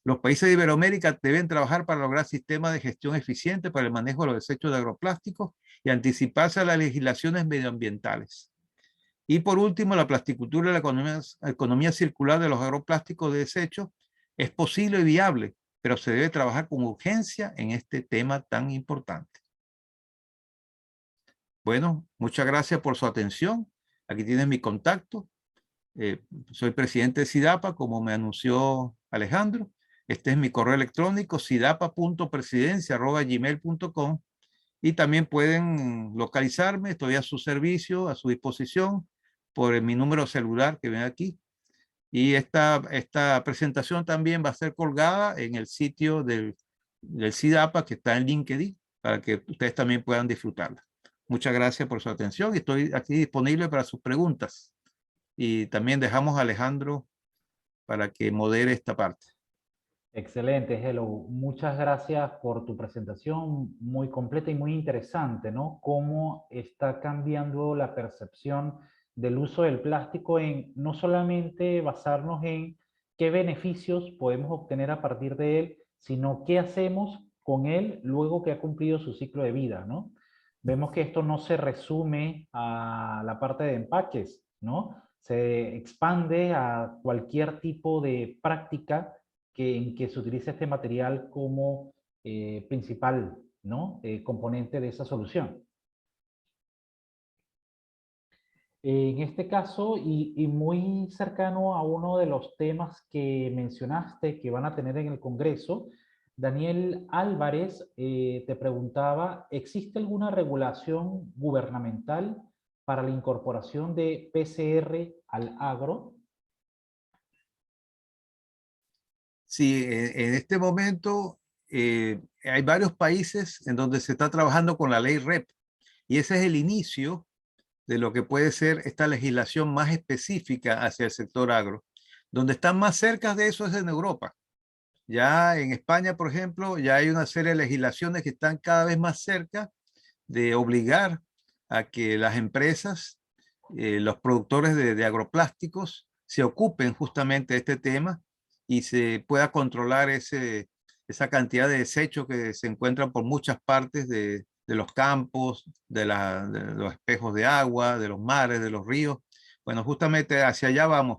Los países de Iberoamérica deben trabajar para lograr sistemas de gestión eficientes para el manejo de los desechos de agroplásticos y anticiparse a las legislaciones medioambientales. Y por último, la plasticultura y la economía circular de los agroplásticos de desechos es posible y viable, pero se debe trabajar con urgencia en este tema tan importante. Bueno, muchas gracias por su atención. Aquí tienen mi contacto. Soy presidente de SIDAPA, como me anunció Alejandro. Este es mi correo electrónico, sidapa.presidencia@gmail.com, y también pueden localizarme, estoy a su servicio, a su disposición, por mi número celular que ven aquí. Y esta presentación también va a ser colgada en el sitio del SIDAPA que está en LinkedIn para que ustedes también puedan disfrutarla. Muchas gracias por su atención y estoy aquí disponible para sus preguntas. Y también dejamos a Alejandro para que modere esta parte. Excelente, Hello. Muchas gracias por tu presentación muy completa y muy interesante, ¿no? Cómo está cambiando la percepción del uso del plástico en no solamente basarnos en qué beneficios podemos obtener a partir de él, sino qué hacemos con él luego que ha cumplido su ciclo de vida, ¿no? Vemos que esto no se resume a la parte de empaques, ¿no? Se expande a cualquier tipo de práctica en que se utilice este material como principal, ¿no? Componente de esa solución. En este caso, y muy cercano a uno de los temas que mencionaste que van a tener en el Congreso, Daniel Álvarez te preguntaba, ¿existe alguna regulación gubernamental para la incorporación de PCR al agro? Sí, en este momento hay varios países en donde se está trabajando con la ley REP y ese es el inicio de lo que puede ser esta legislación más específica hacia el sector agro. Donde están más cerca de eso es en Europa. Ya en España, por ejemplo, ya hay una serie de legislaciones que están cada vez más cerca de obligar a que las empresas, los productores de agroplásticos, se ocupen justamente de este tema y se pueda controlar esa cantidad de desechos que se encuentran por muchas partes de los campos, de los espejos de agua, de los mares, de los ríos. Bueno, justamente hacia allá vamos.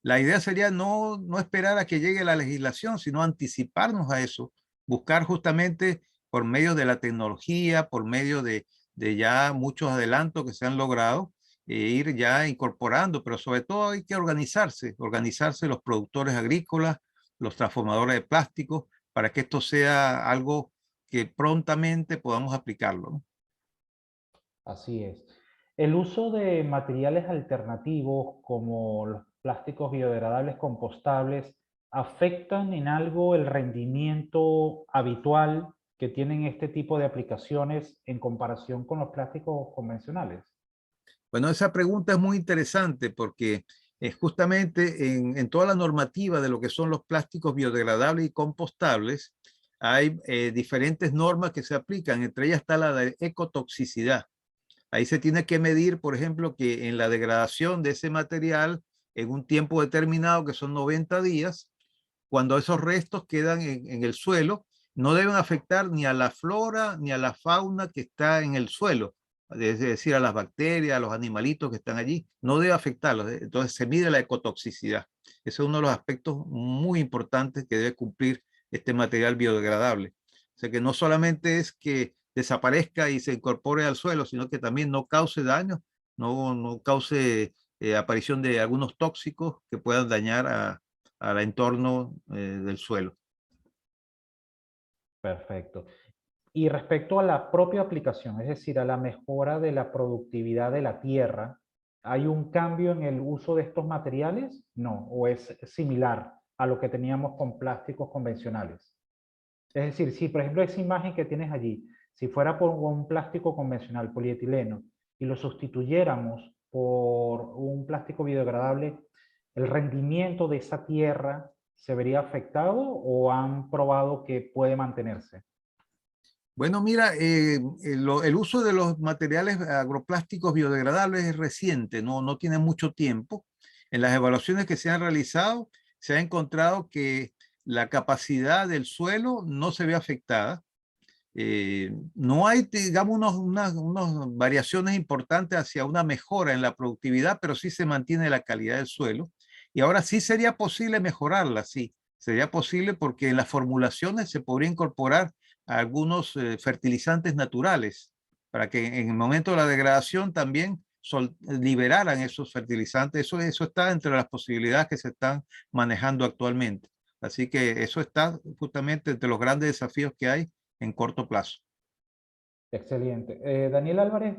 La idea sería no esperar a que llegue la legislación, sino anticiparnos a eso, buscar justamente por medio de la tecnología, por medio de ya muchos adelantos que se han logrado, ir ya incorporando, pero sobre todo hay que organizarse los productores agrícolas, los transformadores de plástico, para que esto sea algo que prontamente podamos aplicarlo, ¿no? Así es. El uso de materiales alternativos como los plásticos biodegradables compostables afectan en algo el rendimiento habitual que tienen este tipo de aplicaciones en comparación con los plásticos convencionales. Bueno, esa pregunta es muy interesante porque justamente en toda la normativa de lo que son los plásticos biodegradables y compostables, hay diferentes normas que se aplican, entre ellas está la de ecotoxicidad. Ahí se tiene que medir, por ejemplo, que en la degradación de ese material, en un tiempo determinado, que son 90 días, cuando esos restos quedan en el suelo, no deben afectar ni a la flora ni a la fauna que está en el suelo, es decir, a las bacterias, a los animalitos que están allí, no debe afectarlos. Entonces se mide la ecotoxicidad. Ese es uno de los aspectos muy importantes que debe cumplir este material biodegradable. O sea que no solamente es que desaparezca y se incorpore al suelo, sino que también no cause daño, no cause aparición de algunos tóxicos que puedan dañar al entorno del suelo. Perfecto. Y respecto a la propia aplicación, es decir, a la mejora de la productividad de la tierra, ¿hay un cambio en el uso de estos materiales? No, o es similar a lo que teníamos con plásticos convencionales. Es decir, si por ejemplo esa imagen que tienes allí, si fuera por un plástico convencional, polietileno, y lo sustituyéramos por un plástico biodegradable, ¿el rendimiento de esa tierra se vería afectado o han probado que puede mantenerse? Bueno, mira, el uso de los materiales agroplásticos biodegradables es reciente, no tiene mucho tiempo. En las evaluaciones que se han realizado, se ha encontrado que la capacidad del suelo no se ve afectada. No hay, digamos, unas variaciones importantes hacia una mejora en la productividad, pero sí se mantiene la calidad del suelo. Y ahora sí sería posible mejorarla, sí. Sería posible porque en las formulaciones se podría incorporar algunos fertilizantes naturales para que en el momento de la degradación también liberaran esos fertilizantes. Eso está entre las posibilidades que se están manejando actualmente. Así que eso está justamente entre los grandes desafíos que hay en corto plazo. Excelente. Daniel Álvarez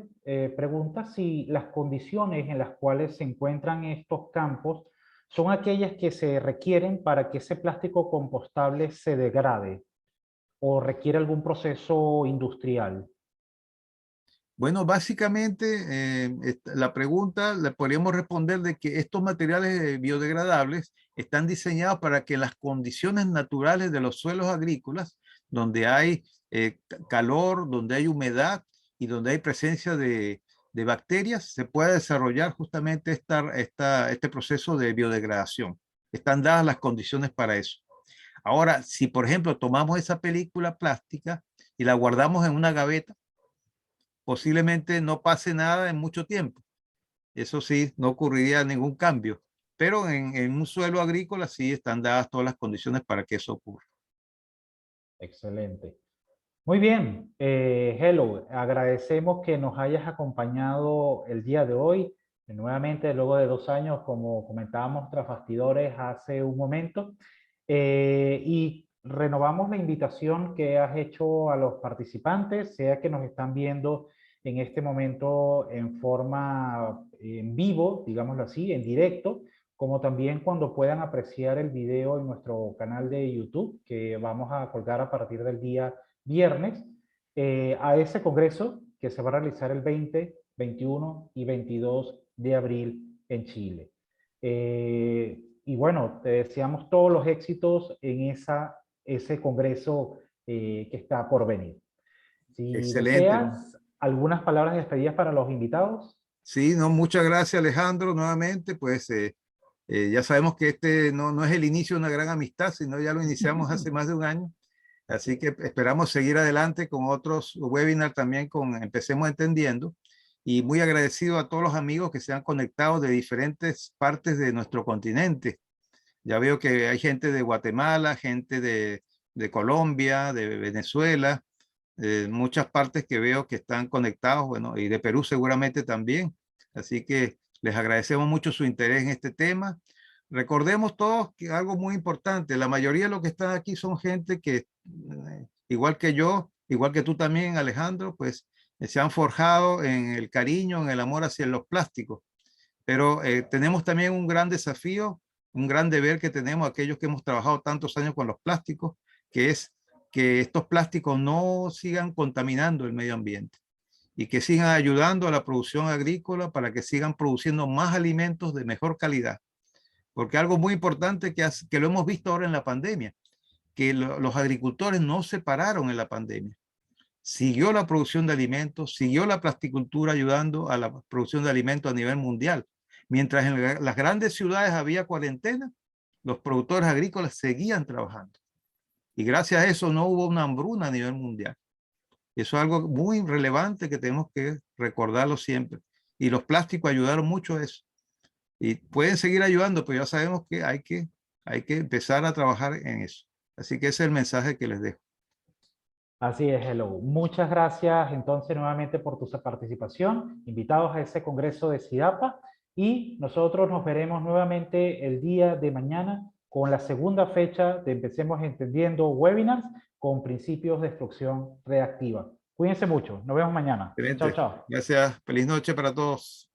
pregunta si las condiciones en las cuales se encuentran estos campos son aquellas que se requieren para que ese plástico compostable se degrade o requiere algún proceso industrial? Bueno, básicamente la pregunta la podríamos responder de que estos materiales biodegradables están diseñados para que las condiciones naturales de los suelos agrícolas, donde hay calor, donde hay humedad y donde hay presencia de bacterias, se pueda desarrollar justamente este proceso de biodegradación. Están dadas las condiciones para eso. Ahora, si por ejemplo tomamos esa película plástica y la guardamos en una gaveta, posiblemente no pase nada en mucho tiempo. Eso sí, no ocurriría ningún cambio. Pero en un suelo agrícola sí están dadas todas las condiciones para que eso ocurra. Excelente. Muy bien, Hello, agradecemos que nos hayas acompañado el día de hoy. Nuevamente, luego de 2 años, como comentábamos tras bastidores hace un momento, y renovamos la invitación que has hecho a los participantes, sea que nos están viendo en este momento en forma en vivo, digámoslo así, en directo, como también cuando puedan apreciar el video en nuestro canal de YouTube, que vamos a colgar a partir del día viernes, a ese congreso que se va a realizar el 20, 21 y 22 de abril en Chile. Y bueno, te deseamos todos los éxitos en ese congreso que está por venir. Si Excelente. deseas algunas palabras de despedida para los invitados. Sí, no, muchas gracias Alejandro nuevamente. Pues ya sabemos que este no es el inicio de una gran amistad, sino ya lo iniciamos hace más de un año. Así que esperamos seguir adelante con otros webinars también con Empecemos Entendiendo. Y muy agradecido a todos los amigos que se han conectado de diferentes partes de nuestro continente. Ya veo que hay gente de Guatemala, gente de Colombia, de Venezuela, muchas partes que veo que están conectados, bueno, y de Perú seguramente también. Así que les agradecemos mucho su interés en este tema. Recordemos todos que algo muy importante, la mayoría de los que están aquí son gente que, igual que yo, igual que tú también, Alejandro, pues se han forjado en el cariño, en el amor hacia los plásticos. Pero tenemos también un gran desafío, un gran deber que tenemos aquellos que hemos trabajado tantos años con los plásticos, que es que estos plásticos no sigan contaminando el medio ambiente y que sigan ayudando a la producción agrícola para que sigan produciendo más alimentos de mejor calidad. Porque algo muy importante que lo hemos visto ahora en la pandemia, que los agricultores no se pararon en la pandemia. Siguió la producción de alimentos, siguió la plasticultura ayudando a la producción de alimentos a nivel mundial. Mientras en las grandes ciudades había cuarentena, los productores agrícolas seguían trabajando. Y gracias a eso no hubo una hambruna a nivel mundial. Eso es algo muy relevante que tenemos que recordarlo siempre. Y los plásticos ayudaron mucho a eso. Y pueden seguir ayudando, pero ya sabemos que hay que empezar a trabajar en eso. Así que ese es el mensaje que les dejo. Así es, Hello. Muchas gracias entonces nuevamente por tu participación, invitados a ese congreso de SIDAPA, y nosotros nos veremos nuevamente el día de mañana con la segunda fecha de Empecemos Entendiendo webinars con principios de destrucción reactiva. Cuídense mucho, nos vemos mañana. Chao, Excelente. chao. Gracias. Feliz noche para todos.